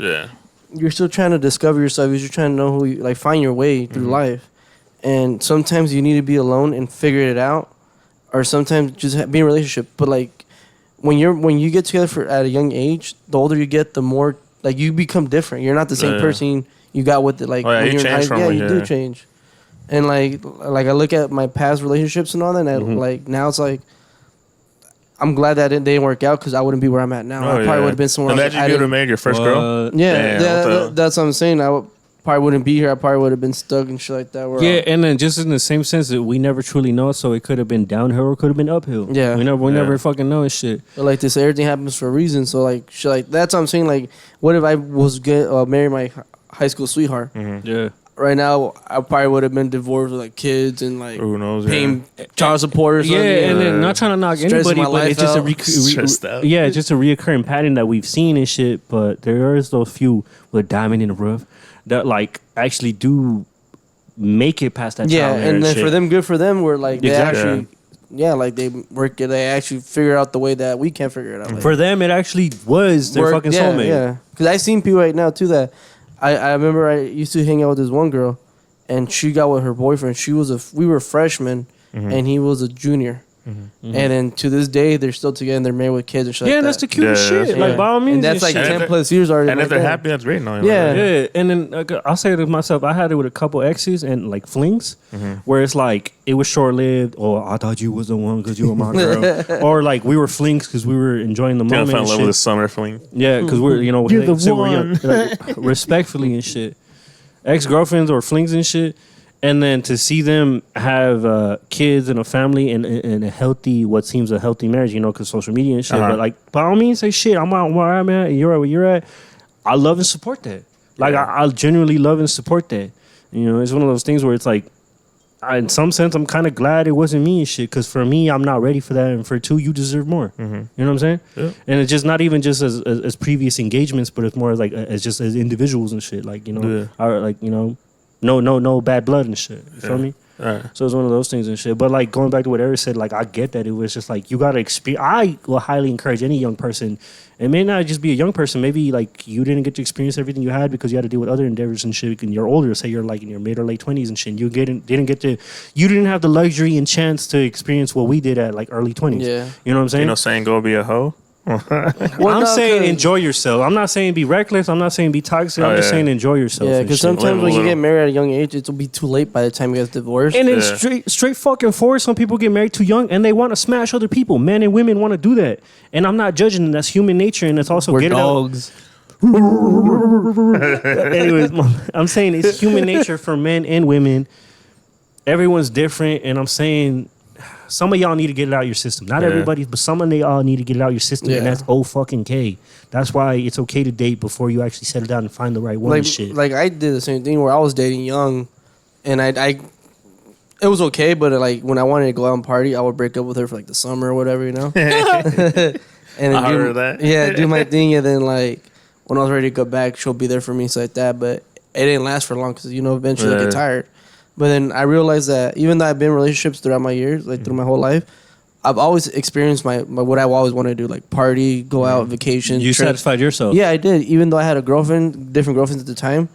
C: you're still trying to discover yourself. You're trying to know who you like, find your way through life. And sometimes you need to be alone and figure it out. Or sometimes just be in a relationship, but like when you get together at a young age, the older you get, the more like you become different. You're not the same person you got with it. Like when you're in high school, you do change. And like I look at my past relationships and all that, and like now it's like I'm glad that it didn't work out because I wouldn't be where I'm at now. I probably would have been somewhere.
A: Imagine you would have married your first girl.
C: Yeah, that's what I'm saying. Probably wouldn't be here. I probably would have been stuck and shit like that.
B: And then just in the same sense that we never truly know, so it could have been downhill or could have been uphill.
C: Yeah,
B: we never fucking know shit.
C: But like this, everything happens for a reason. So like shit, like that's what I'm saying. Like, what if I was marry my high school sweetheart?
B: Yeah.
C: Right now, I probably would have been divorced with like kids and like
A: who knows,
C: paying child support or something.
B: Yeah, and then not trying to knock anybody, but it's just it's just a reoccurring pattern that we've seen and shit. But there is those few with diamond in the rough that like actually do make it past that.
C: Yeah, and then for them, good for them. Where like they actually, like they work it. They actually figure out the way that we can't figure it out. Like,
B: for them, it actually was their fucking soulmate.
C: Yeah, because I've seen people right now too that. I remember I used to hang out with this one girl, and she got with her boyfriend. We were freshmen, and he was a junior. And then to this day, they're still together and they're married with kids and shit.
B: Yeah,
C: like
B: that's the cutest shit. Like by all means,
C: and that's like 10+ years already.
A: And if they're happy, that's great. No,
B: yeah. And then I'll say to myself, I had it with a couple exes and like flings, where it's like it was short lived. Or I thought you was the one because you were my girl. Or like we were flings because we were enjoying the moment.
A: I fell in love with a summer fling.
B: Yeah, because we're you're the one. Like, respectfully and shit, ex girlfriends or flings and shit. And then to see them have kids and a family and a healthy, what seems a healthy marriage, because social media and shit. But like, by all means, say shit. I'm out where I'm at. You're at where you're at. I love and support that. Like, I genuinely love and support that. It's one of those things where it's like, in some sense, I'm kind of glad it wasn't me and shit. Because for me, I'm not ready for that. And for two, you deserve more. You know what I'm saying? Yeah. And it's just not even just as previous engagements, but it's more like as individuals and shit. Like, No bad blood and shit. You feel me? Right. So it's one of those things and shit. But like going back to what Eric said, like I get that it was just like you gotta experience. I will highly encourage any young person. It may not just be a young person. Maybe like you didn't get to experience everything you had because you had to deal with other endeavors and shit. And you're older. Say you're like in your mid or late 20s and shit. And you didn't have the luxury and chance to experience what we did at like early 20s.
C: Yeah.
B: You know what I'm saying?
A: Saying go be a hoe.
B: I'm saying enjoy yourself. I'm not saying be reckless. I'm not saying be toxic. I'm just saying enjoy yourself.
C: Yeah, because sometimes when you get married at a young age, it'll be too late by the time you get divorced.
B: And then straight fucking forward, some people get married too young and they want to smash other people. Men and women want to do that. And I'm not judging them. That's human nature, and it's also
C: we're dogs.
B: Anyways, I'm saying it's human nature for men and women. Everyone's different, and I'm saying some of y'all need to get it out of your system. Not everybody, but some of y'all need to get it out of your system, and that's fucking K. That's why it's okay to date before you actually settle down and find the right one and shit.
C: Like I did the same thing where I was dating young, and I it was okay, but like when I wanted to go out and party, I would break up with her for like the summer or whatever, you know. And
A: I heard that.
C: Yeah, do my thing, and then like when I was ready to go back, she'll be there for me, so like that. But it didn't last for long because eventually I get tired. But then I realized that even though I've been in relationships throughout my years, like through my whole life, I've always experienced my what I always wanted to do, like party, go out, vacation.
B: You
C: trips.
B: satisfied yourself.
C: Yeah, I did. Even though I had a girlfriend, different girlfriends at the time,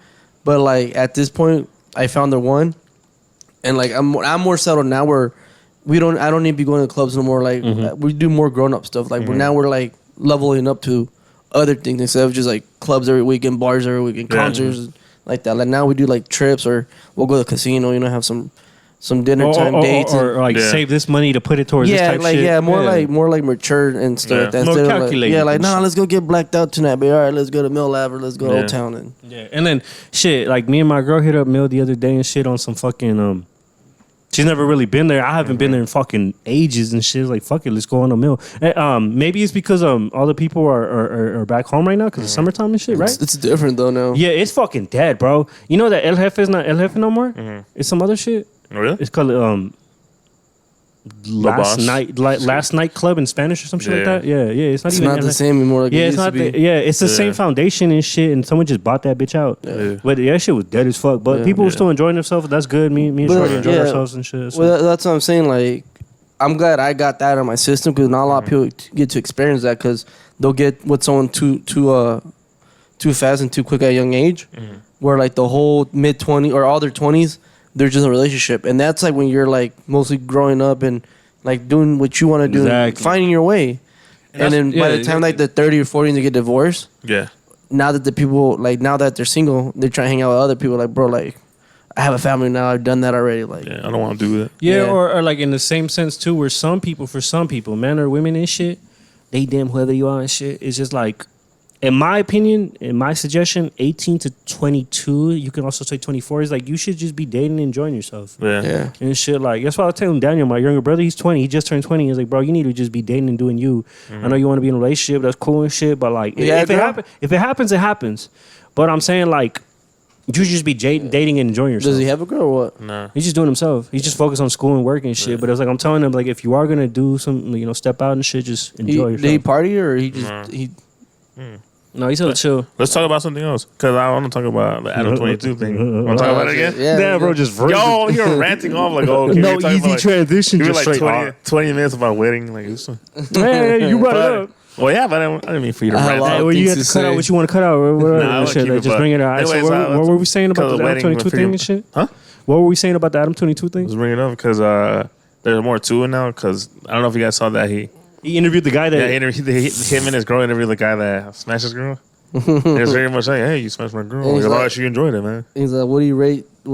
C: but like at this point, I found the one, and like I'm more settled now. Where I don't need to be going to clubs no more. Like we do more grown up stuff. Like we're like leveling up to other things instead of just like clubs every weekend, bars every weekend, concerts. Like that. Like now we do like trips, or we'll go to the casino, have some dinner time dates,
B: or like save this money to put it towards this type shit.
C: more like mature and stuff like that.
B: More calculated.
C: Like let's go get blacked out tonight, but all right, let's go to Mill Ave, or let's go to Old Town,
B: and then shit, like me and my girl hit up Mill the other day and shit on some fucking she's never really been there. I haven't been there in fucking ages and shit. Like, fuck it, let's go on a Mill. Maybe it's because all the people are back home right now because it's summertime and shit, right?
C: It's different though now.
B: Yeah, it's fucking dead, bro. You know that El Jefe is not El Jefe no more? It's some other shit.
A: Really?
B: It's called last night club in Spanish or some shit like that. Yeah. It's not
C: It's
B: even
C: not the same anymore. Like
B: it's not. It's the same foundation and shit, and someone just bought that bitch out. But that shit was dead as fuck. But people were still enjoying themselves. That's good. Me and Shorty enjoyed ourselves and shit. So.
C: Well, that's what I'm saying. Like, I'm glad I got that on my system because not a lot of people get to experience that because they'll get with someone too fast and too quick at a young age, where like the whole mid-20s or all their 20s. They're just in a relationship, and that's like when you're like mostly growing up and like doing what you want to do, and finding your way. And then by the time like the 30 or 40 they get divorced, now that the people now that they're single, they're trying to hang out with other people. Like, bro, like I have a family now. I've done that already. Like,
A: I don't want to do that.
B: Or like in the same sense too, where for some people, men or women and shit, they damn whoever you are and shit. It's just like. In my opinion, in my suggestion, 18 to 22, you can also say 24, is like you should just be dating and enjoying yourself.
C: Yeah.
B: And shit like, that's why I was telling Daniel, my younger brother, he's 20, he just turned 20. He's like, bro, you need to just be dating and doing you. I know you want to be in a relationship, that's cool and shit, but like, if it happens, it happens. But I'm saying like, you should just be dating and enjoying yourself.
C: Does he have a girl or what?
A: No.
B: He's just doing himself. He's just focused on school and work and shit. But it was like, I'm telling him, like, if you are going to do some, step out and shit, just enjoy yourself.
C: Did he party or he just,
B: No, he's still chill.
A: Let's talk about something else because I want to talk about the Adam 22 thing. Want to talk about it again?
C: Yeah,
B: bro, just
A: yo, you're ranting off like okay.
B: No easy transition.
A: You were
B: just
A: like 20 minutes about wedding, like
B: hey, you brought it up.
A: Well, yeah, but I didn't mean for you to rant.
B: Hey, well, you have to cut out what you want to cut out.
A: Nah,
B: shit,
A: keep it,
B: just bring it out.
A: Anyways,
B: so what were we saying about the Adam 22 thing and shit?
A: Huh?
B: What were we saying about the Adam 22 thing?
A: Let's bring it up because there's more to it now. Because I don't know if you guys saw that he
B: interviewed the guy that
A: him and his girl interviewed the guy that smashed his girl. It's very much like, hey, you smashed my girl. Like, she enjoyed it, man.
C: He's like, what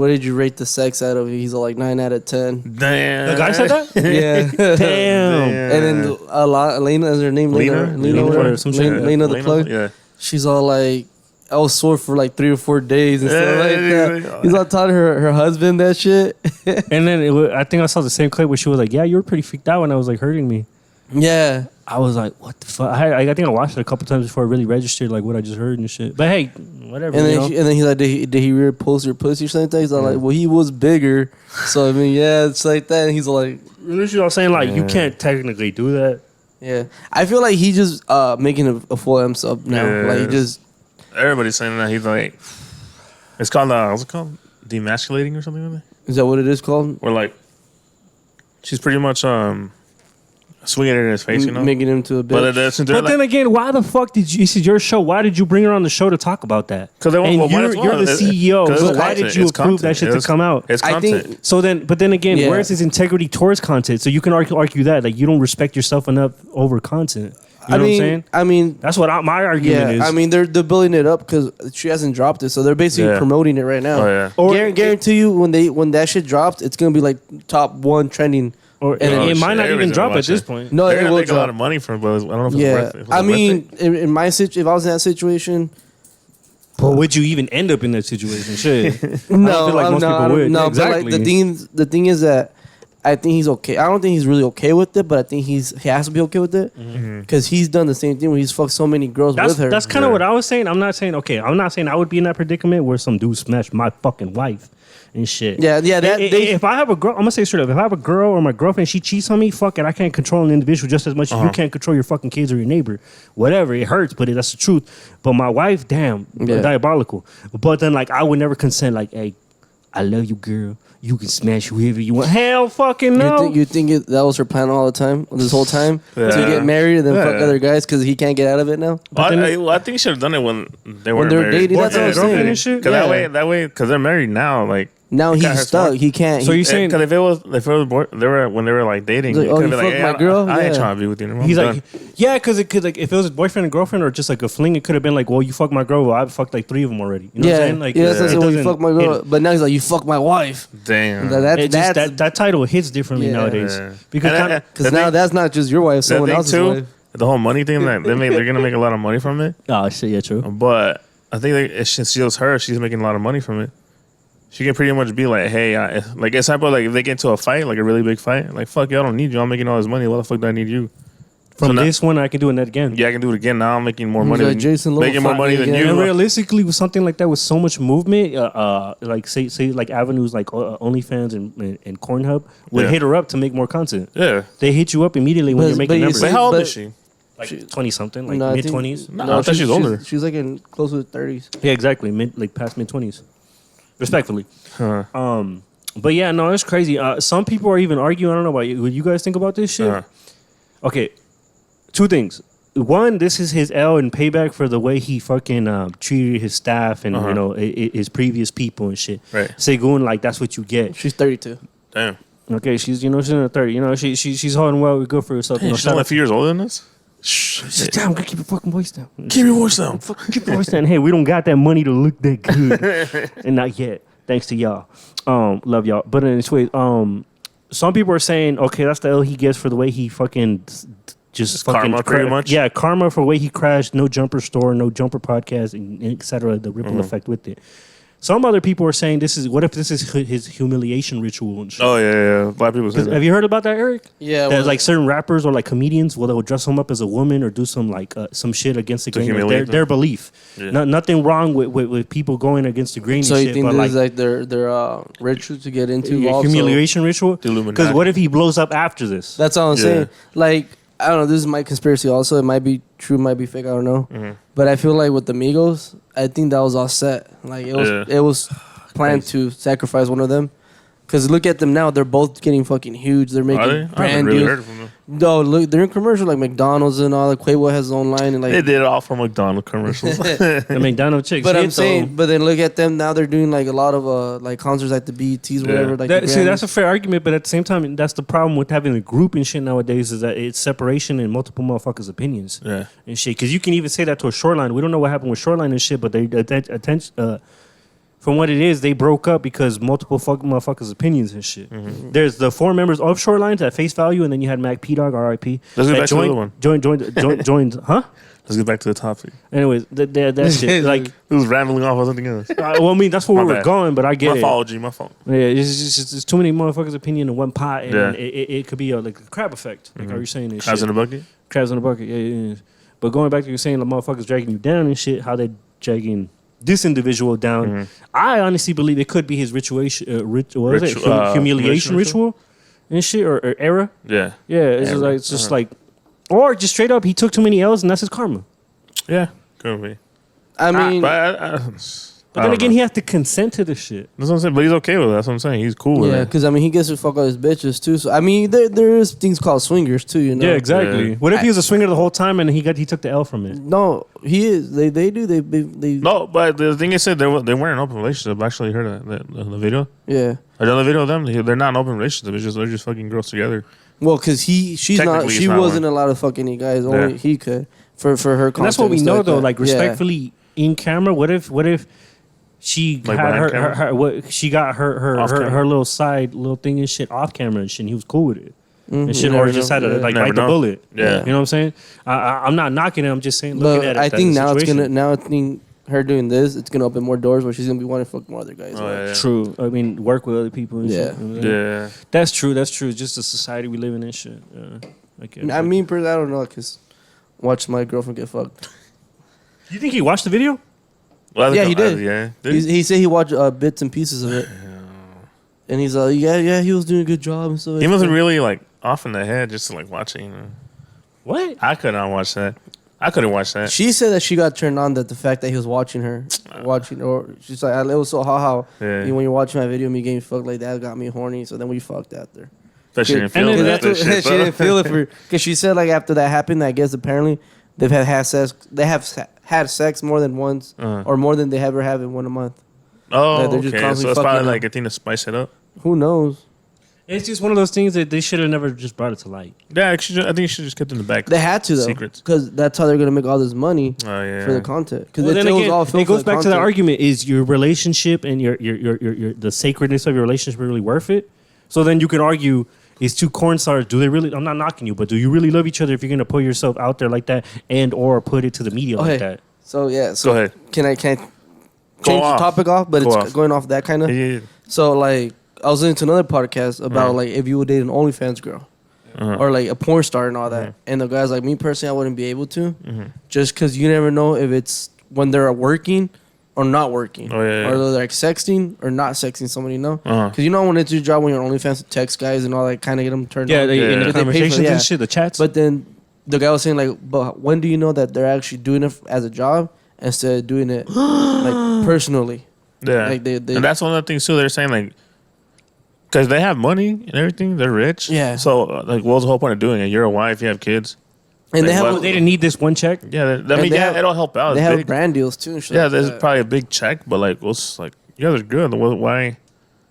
C: did you rate the sex out of? He's like 9 out of 10.
A: Damn.
B: The guy said that?
C: Yeah.
B: Damn.
C: And then Elena is her name. Lena the plug.
A: Yeah.
C: She's all like, I was sore for like 3 or 4 days and stuff like that. He's all telling her husband that shit.
B: And then I think I saw the same clip where she was like, yeah, you were pretty freaked out when I was like hurting me.
C: Yeah.
B: I was like, what the fuck? I think I watched it a couple times before I really registered like what I just heard and shit. But hey, whatever.
C: And then he's like, did he really post your pussy or something like that? He's like, well, he was bigger. So I mean, yeah, it's like that. And he's like,
B: literally, I'm saying like you can't technically do that.
C: Yeah, I feel like he just making a fool of himself now.
A: Yeah.
C: Like he just.
A: Everybody's saying that he's like, it's called what's it called? Demasculating or something like that.
C: Is that what it is called?
A: Or like, she's pretty much swinging it in his face,
C: making him to a bitch.
B: But then again, why the fuck did you? This is your show. Why did you bring her on the show to talk about that?
A: Because
B: you're the CEO. So why did you approve that shit to come out?
A: It's content.
B: I think so. But then again, where's his integrity towards content? So you can argue that like you don't respect yourself enough over content. You know what I'm saying?
C: I mean,
B: That's what my argument is.
C: I mean, they're building it up because she hasn't dropped it, so they're basically promoting it right now.
A: Oh yeah.
B: Or
C: Guarantee you, when that shit drops, it's gonna be like top 1 trending.
B: Or
C: And
B: it
A: shit,
B: might not even
A: everybody's
B: drop
A: gonna
B: at this
A: watch it.
B: point.
C: No,
A: They're
C: it
A: gonna
C: will
A: make a lot
C: drop.
A: of money from it, but I don't know if it's
C: Yeah,
A: worth it. If
C: I
A: it's worth
C: mean,
A: it.
C: in my if I was in that situation,
B: But would you even end up in that situation? Shit.
C: no,
B: feel like most
C: no,
B: people would.
C: no.
B: Yeah,
C: But like
B: exactly.
C: the thing is that I think he's okay. I don't think he's really okay with it, but I think he has to be okay with it because he's done the same thing where he's fucked so many girls with her.
B: That's kind of what I was saying. I'm not saying I would be in that predicament where some dude smashed my fucking wife and shit.
C: Yeah.
B: If I have a girl, I'm gonna say straight up. If I have a girl or my girlfriend, she cheats on me, fuck it. I can't control an individual just as much as you can't control your fucking kids or your neighbor. Whatever, it hurts, but that's the truth. But my wife, damn, diabolical. But then like I would never consent. Like, hey, I love you, girl. You can smash whoever you want. Hell, fucking no.
C: You think that was her plan all the time, this whole time, to get married and then fuck other guys because he can't get out of it now?
A: I think he should have done it when they were
C: they were
A: married.
C: dating, that's what I'm saying.
B: And shit?
A: Because that way, because they're married now, like.
C: Now
A: Got her
C: he's stuck.
A: smart.
C: He can't.
B: So you're saying
A: Because if it was they were when they were like dating,
C: Like,
A: it
C: oh,
A: could've
C: you
A: been
C: fucked
A: hey,
C: my girl?
A: I ain't
C: Yeah.
A: trying to be with you anymore.
B: he's
A: I'm
B: like,
A: done.
B: yeah, because if it was his boyfriend and girlfriend or just like a fling, it could have been like, well, you fucked my girl. Well, I've fucked like 3 of them already. You know what I'm saying? Like,
C: that's what I said, well, you
B: doesn't
C: fuck my girl,
B: hit-
C: but now he's like, you fuck my wife.
A: Damn.
B: That title hits differently
C: Yeah.
B: nowadays
A: Yeah.
B: because
A: And
B: kinda,
C: Because now that's not just your wife, someone
A: thing
C: else's
A: too,
C: wife.
A: the whole money thing that they're gonna make a lot of money from it.
B: oh shit, yeah, true.
A: But I think since she was her, she's making a lot of money from it. She can pretty much be like, hey, like example, like if they get into a fight, like a really big fight, like fuck you, I don't need you. I'm making all this money. Why the fuck do I need you?
B: From
A: So
B: this one, I can do it again.
A: Yeah, I can do it again. Now I'm making more
C: He's
A: money.
C: like,
A: than,
C: Jason Lowe,
A: making more
C: fight
A: money
C: me
A: than
C: again.
A: you.
B: And realistically, with something like that, with so much movement, like say like avenues like OnlyFans and Cornhub would hit her up to make more content.
A: Yeah.
B: They hit you up immediately when
C: But-
B: you're
C: but
B: making
C: you
B: numbers.
C: see-
A: But how old
C: but-
A: is she?
B: Like 20 something, like
C: No, I
B: mid
C: think-
B: 20s.
A: No, I thought she's older.
C: She's like in close to the 30s.
B: Yeah, exactly, past mid 20s. Respectfully.
A: Huh.
B: But yeah, no, it's crazy. Some people are even arguing. I don't know about you. What you guys think about this shit?
A: Uh-huh.
B: Okay, 2 things. One, this is his L and payback for the way he fucking treated his staff and you know his previous people and shit.
A: Right.
B: Segun, like that's what you get.
C: She's 32.
A: Damn.
B: Okay, she's in her 30. You know, she's holding well, good for herself. You know,
A: She's
B: shout
A: only a
B: out-
A: few years older than us.
B: Shit, damn, gotta keep your fucking voice down.
A: Keep your voice down.
B: Keep your voice down. Hey, we don't got that money to look that good, and not yet. Thanks to y'all. Love y'all. But anyway, some people are saying, okay, that's the L he gets for the way he fucking just fucking
A: karma, pretty much?
B: Yeah, karma for the way he crashed No Jumper Store, No Jumper Podcast, and et cetera. The ripple effect with it. Some other people are saying what if this is his humiliation ritual and shit?
A: Oh yeah. A lot of people say
B: Have
A: that.
B: you heard about that, Eric?
C: Yeah.
B: There's like certain rappers or like comedians, they'll dress them up as a woman or do some like some shit against the grain. Like
A: humiliate
B: their belief.
A: Yeah.
B: Nothing wrong with people going against the grain
C: so
B: and
C: you
B: shit.
C: think
B: But
C: this
B: like
C: is like their ritual to get into
B: a
C: also?
B: humiliation ritual?
A: Illuminati.
B: Because what if he blows up after this?
C: That's all I'm
A: Yeah.
C: saying. Like, I don't know. This is my conspiracy also. It might be true, might be fake. I don't know.
A: Mm-hmm.
C: But I feel like with the Migos, I think that was all set. Like, it was planned to sacrifice one of them. Because look at them now. They're both getting fucking huge. They're
A: Are they?
C: making
A: I haven't
C: brand
A: really
C: deals.
A: heard from them.
C: No, look, they're in commercial like McDonald's and all. Like Quavo has his own line and like.
A: They did it all for McDonald's commercials.
B: The McDonald's chicks.
C: But I'm
B: hit, though.
C: saying, but then look at them now. They're doing like a lot of like concerts at the BETs, whatever. Like the
B: See, that's
C: Grammys.
B: a fair argument, but at the same time, that's the problem with having a group and shit nowadays is that it's separation and multiple motherfuckers' opinions
A: Yeah.
B: and shit. Because you can even say that to a Shoreline. We don't know what happened with Shoreline and shit, but they from what it is, they broke up because multiple motherfuckers' opinions and shit.
A: Mm-hmm.
B: There's the 4 members of Shorelines at face value, and then you had Mac P Dog, R.I.P.
A: Let's get
B: that
A: back to the other one.
B: Joined, huh?
A: Let's get back to the topic.
B: Anyways, that shit. Like,
A: It was rambling off on something else.
B: well, I mean, that's where
A: My
B: we were
A: bad.
B: going, but I get
A: My
B: it.
A: fault, G. My fault.
B: Yeah, it's just it's too many motherfuckers' opinion in one pot, and
A: Yeah.
B: it could be like a crab effect, like how you're saying this
A: Crabs
B: shit.
A: in the bucket?
B: Crabs in the bucket, yeah. But going back to you saying the motherfuckers dragging you down and shit, how they dragging this individual down, I honestly believe it could be his humiliation ritual and shit, or era.
A: Yeah.
B: Yeah, it's just like or just straight up he took too many L's and that's his karma.
A: Yeah. Could be.
C: I mean,
B: But then again, he has to consent to this shit.
A: That's what I'm saying. But he's okay with it. That's what I'm saying. He's cool with
C: yeah,
A: it.
C: because I mean, he gets to fuck all his bitches too. So I mean, there is things called swingers too. You know.
B: Yeah, exactly.
A: Yeah.
B: What if he was a swinger the whole time and he took the L from it?
C: No, he is. They do. They.
A: No, but the thing is, they weren't in an open relationship. I actually heard that the video.
C: Yeah.
A: I done the video of them. They're not in an open relationship. They're just fucking girls together.
C: Well, because she's not.
A: Technically,
C: She
A: he's not
C: wasn't
A: one.
C: allowed to fuck any guys. Only
A: Yeah.
C: he could for her.
B: And that's what we
C: content and
B: know,
C: stuff
B: though.
C: that.
B: Like, respectfully, in camera, what if she
A: Like
B: had
A: behind camera?
B: she got
A: Off camera.
B: her little side little thing and shit off camera and shit, and he was cool with it. And shit,
C: You
B: or
C: never
B: just
C: know.
B: had to
C: Yeah.
B: like
A: Never
B: bite the
A: know.
B: bullet.
A: Yeah.
B: You know what I'm saying? I'm not knocking it. I'm just saying, looking
C: But
B: at it.
C: I think
B: the
C: now
B: situation.
C: I think her doing this, it's gonna open more doors where she's gonna be wanting to fuck more other guys.
A: Oh, yeah.
B: True. I mean, work with other people. And
C: Yeah.
B: shit, you know what I'm saying?
A: Yeah.
B: That's true. That's true. It's just the society we live in and shit. Yeah. Okay.
C: I mean, personally, I don't know, cause watch my girlfriend get fucked.
B: you think he watched the video?
A: Well, I
C: Yeah,
A: think
C: he did.
A: Yeah.
C: He said he watched bits and pieces of it, and he's like, yeah, he was doing a good job and stuff.
A: He wasn't really like off in the head, just like watching. You know.
B: What?
A: I could not watch that. I couldn't watch that.
C: She said that she got turned on that the fact that he was watching her, or she's like, it was so how
A: Yeah.
C: when you're watching my video, me getting fucked like that got me horny. So then we fucked after.
A: That she didn't
B: And
A: feel
B: then
A: that.
B: that's
A: That shit,
C: she didn't feel it for because she said like after that happened, I guess apparently they've had sex. They have had sex more than once or more than they ever have in 1 month.
A: Oh,
C: They're just
A: okay.
C: constantly
A: So it's
C: fucking
A: probably
C: up.
A: like a thing to spice it up.
C: Who knows?
B: It's just one of those things that they should have never just brought it to light.
A: Yeah, I think you should just kept it in the back.
C: They had to though,
A: Secrets.
C: because that's how they're gonna make all this money
A: Oh yeah.
C: for the content. Because
B: Well, then again, it goes back to the
C: argument.
B: argument: is your relationship and your the sacredness of your relationship really worth it? So then you can argue: is two corn stars? Do they really? I'm not knocking you, but do you really love each other if you're gonna put yourself out there like that and or put it to the media like that?
C: So yeah, so
A: Go ahead.
C: Can I change
A: off.
C: the topic off? But
A: Go
C: it's
A: off.
C: going off that kind of.
A: Yeah.
C: So like, I was listening to another podcast about like if you would date an OnlyFans girl or like a porn star and all that, and the guy's like, me personally, I wouldn't be able to, just because you never know if it's when they're working or not working,
A: Oh, yeah, yeah.
C: or they're like sexting or not sexting somebody, you know?
A: Uh-huh.
C: Because you know when it's your job when you're OnlyFans to text guys and all that, kind of get them turned
B: Yeah,
C: on.
B: they, in
A: Yeah.
B: the
C: They pay for-
B: conversations
C: yeah.
B: and shit, the chats.
C: But then the guy was saying like, but when do you know that they're actually doing it as a job instead of doing it like personally?
A: Yeah.
C: Like, they-
A: and that's one of the things too. They're saying like, because they have money and everything, they're rich.
C: Yeah.
A: So like, what's the whole point of doing it? You're a wife, you have kids.
C: And
A: Like,
C: they have
A: what-
B: they didn't need this one check.
A: Yeah. I mean,
C: they
A: yeah,
C: have-
A: it'll help out.
C: they
A: It's
C: have
A: big.
C: brand deals too. And shit
A: Yeah,
C: like
A: there's
C: that.
A: probably a big check, but like, what's like, you guys are good. Why?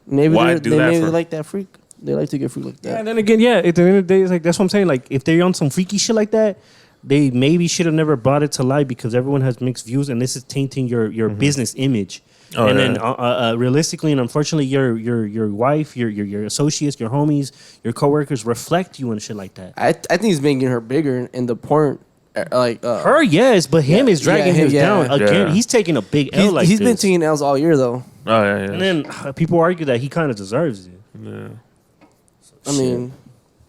C: Maybe
A: why
C: they
A: do that
C: maybe
A: for-
C: they like that freak. They like to get freak like
B: Yeah,
C: that.
B: and then again, yeah, at the end of the day, it's like that's what I'm saying. Like, if they're on some freaky shit like that, they maybe should have never brought it to light because everyone has mixed views, and this is tainting your business image.
A: Oh,
B: and
A: yeah.
B: then realistically and unfortunately, your wife, your associates, your homies, your coworkers reflect you and shit like that.
C: I think he's making her bigger in the porn. Like
B: Her, yes, but him
C: Yeah,
B: is dragging
C: yeah,
B: him
C: yeah.
B: down again.
A: Yeah.
B: He's taking a big L like
C: he's
B: this.
C: been taking L's all year though.
A: Oh yeah, yeah.
B: And then people argue that he kind of deserves it.
A: yeah.
C: I mean,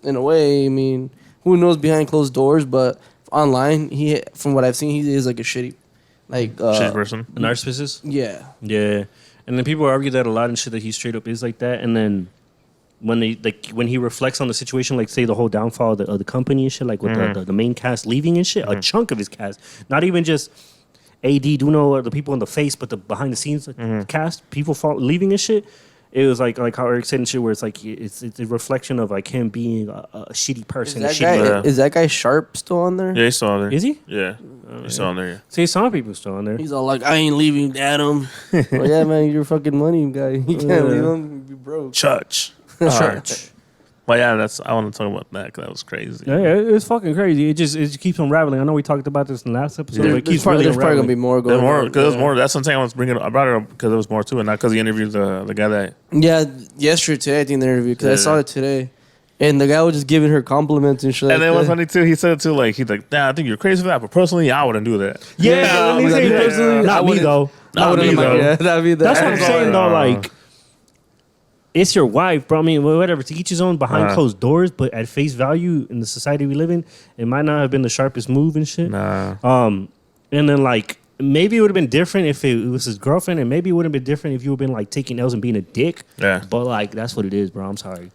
C: in a way, I mean, who knows behind closed doors? But online, from what I've seen, he is like a shitty, like
A: Shitty person.
B: A narcissist.
C: yeah.
B: Yeah, and then people argue that a lot and shit that he straight up is like that. And then when when he reflects on the situation, like say the whole downfall of the company and shit, like with the main cast leaving and shit, a chunk of his cast, not even just AD, Duno, or the people in the face, but the behind the scenes cast, people leaving and shit. It was like how Eric said and shit, where it's like it's a reflection of like him being a shitty person.
A: guy-
C: Is that guy Sharp still on there?
A: Yeah, he's still on there.
B: Is he?
A: Yeah, he's still on there. Yeah.
B: See, some people still on there.
C: He's all like, I ain't leaving, Adam. Well, yeah, man, you're fucking money guy. You can't leave him. You broke.
A: Church.
B: Church.
A: But yeah, I want to talk about that because that was crazy.
B: Yeah, it's fucking crazy. It just keeps unraveling. I know we talked about this in the last episode, but it keeps really
C: There's probably gonna
B: unraveling.
C: be more
A: There's
C: going
A: more
C: on.
A: because there's more. That's something I was bringing. I brought it up because there was more to it, not because he interviewed the guy that.
C: Yeah, yesterday today I think the interview because I saw it today, and the guy was just giving her compliments and shit.
A: And then
C: like
A: what's
C: that.
A: funny too, he said it too, like he's like, "Nah, I think you're crazy for that, but personally, I wouldn't do that."
B: Yeah, let me
C: like,
B: say
C: me
B: personally,
C: personally, I
B: not me
C: wouldn't-
B: though.
A: Not me though.
C: Yeah, that'd be
B: That's what I'm
A: Hey,
B: saying though.
A: uh,
B: Like, it's your wife, bro. I mean, whatever. To each his own behind closed doors, but at face value in the society we live in, it might not have been the sharpest move and shit.
A: Nah.
B: And then like maybe it would have been different if it was his girlfriend, and maybe it would have been different if you would have been like taking L's and being a dick.
A: Yeah.
B: But like that's what it is, bro. I'm sorry.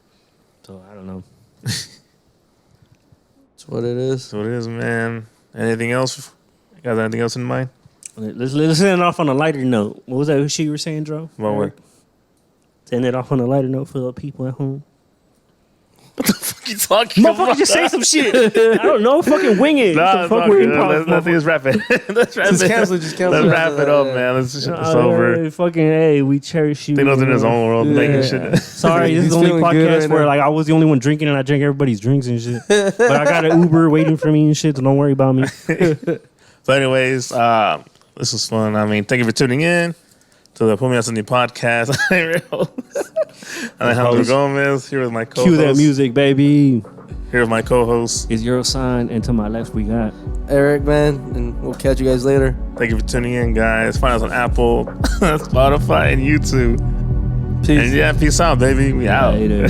B: So I don't know.
C: That's what it is.
A: So it is, man. Anything else? You guys, anything else in mind?
B: Let's end it off on a lighter note. What was that shit you were saying, Dro?
A: What?
B: End it off on a lighter note for the people at home.
A: What the fuck you talking
B: Motherfucker,
A: about?
B: just say some shit. I don't know. Fucking wing it.
A: Nah,
B: What the
A: it's
B: fuck
A: all
B: we're
A: good.
B: improv,
A: Let's just wrap it. Let's wrap
C: Just
A: it.
C: cancel it.
A: Let's wrap it up, man. It's over.
B: Fucking, hey, we cherish you.
A: They know in his own world making
B: Yeah.
A: shit.
B: Sorry, this is
C: He's
B: the only
C: feeling good
B: podcast
C: right
B: where
C: now.
B: like I was the only one drinking and I drank everybody's drinks and shit. But I got an Uber waiting for me and shit, so don't worry about me.
A: So, anyways, this was fun. I mean, thank you for tuning in to the Put Me On Sunday podcast. I'm your host, Alejandro Gomez. Here with my co-host.
B: Cue that music, baby.
A: Here with my co-host.
B: Is Euro sign, and to my left we got
C: Eric, man, and we'll catch you guys later.
A: Thank you for tuning in, guys. Find us on Apple, Spotify, and YouTube.
C: Peace.
A: And yeah, peace out, baby. We out.
B: Later.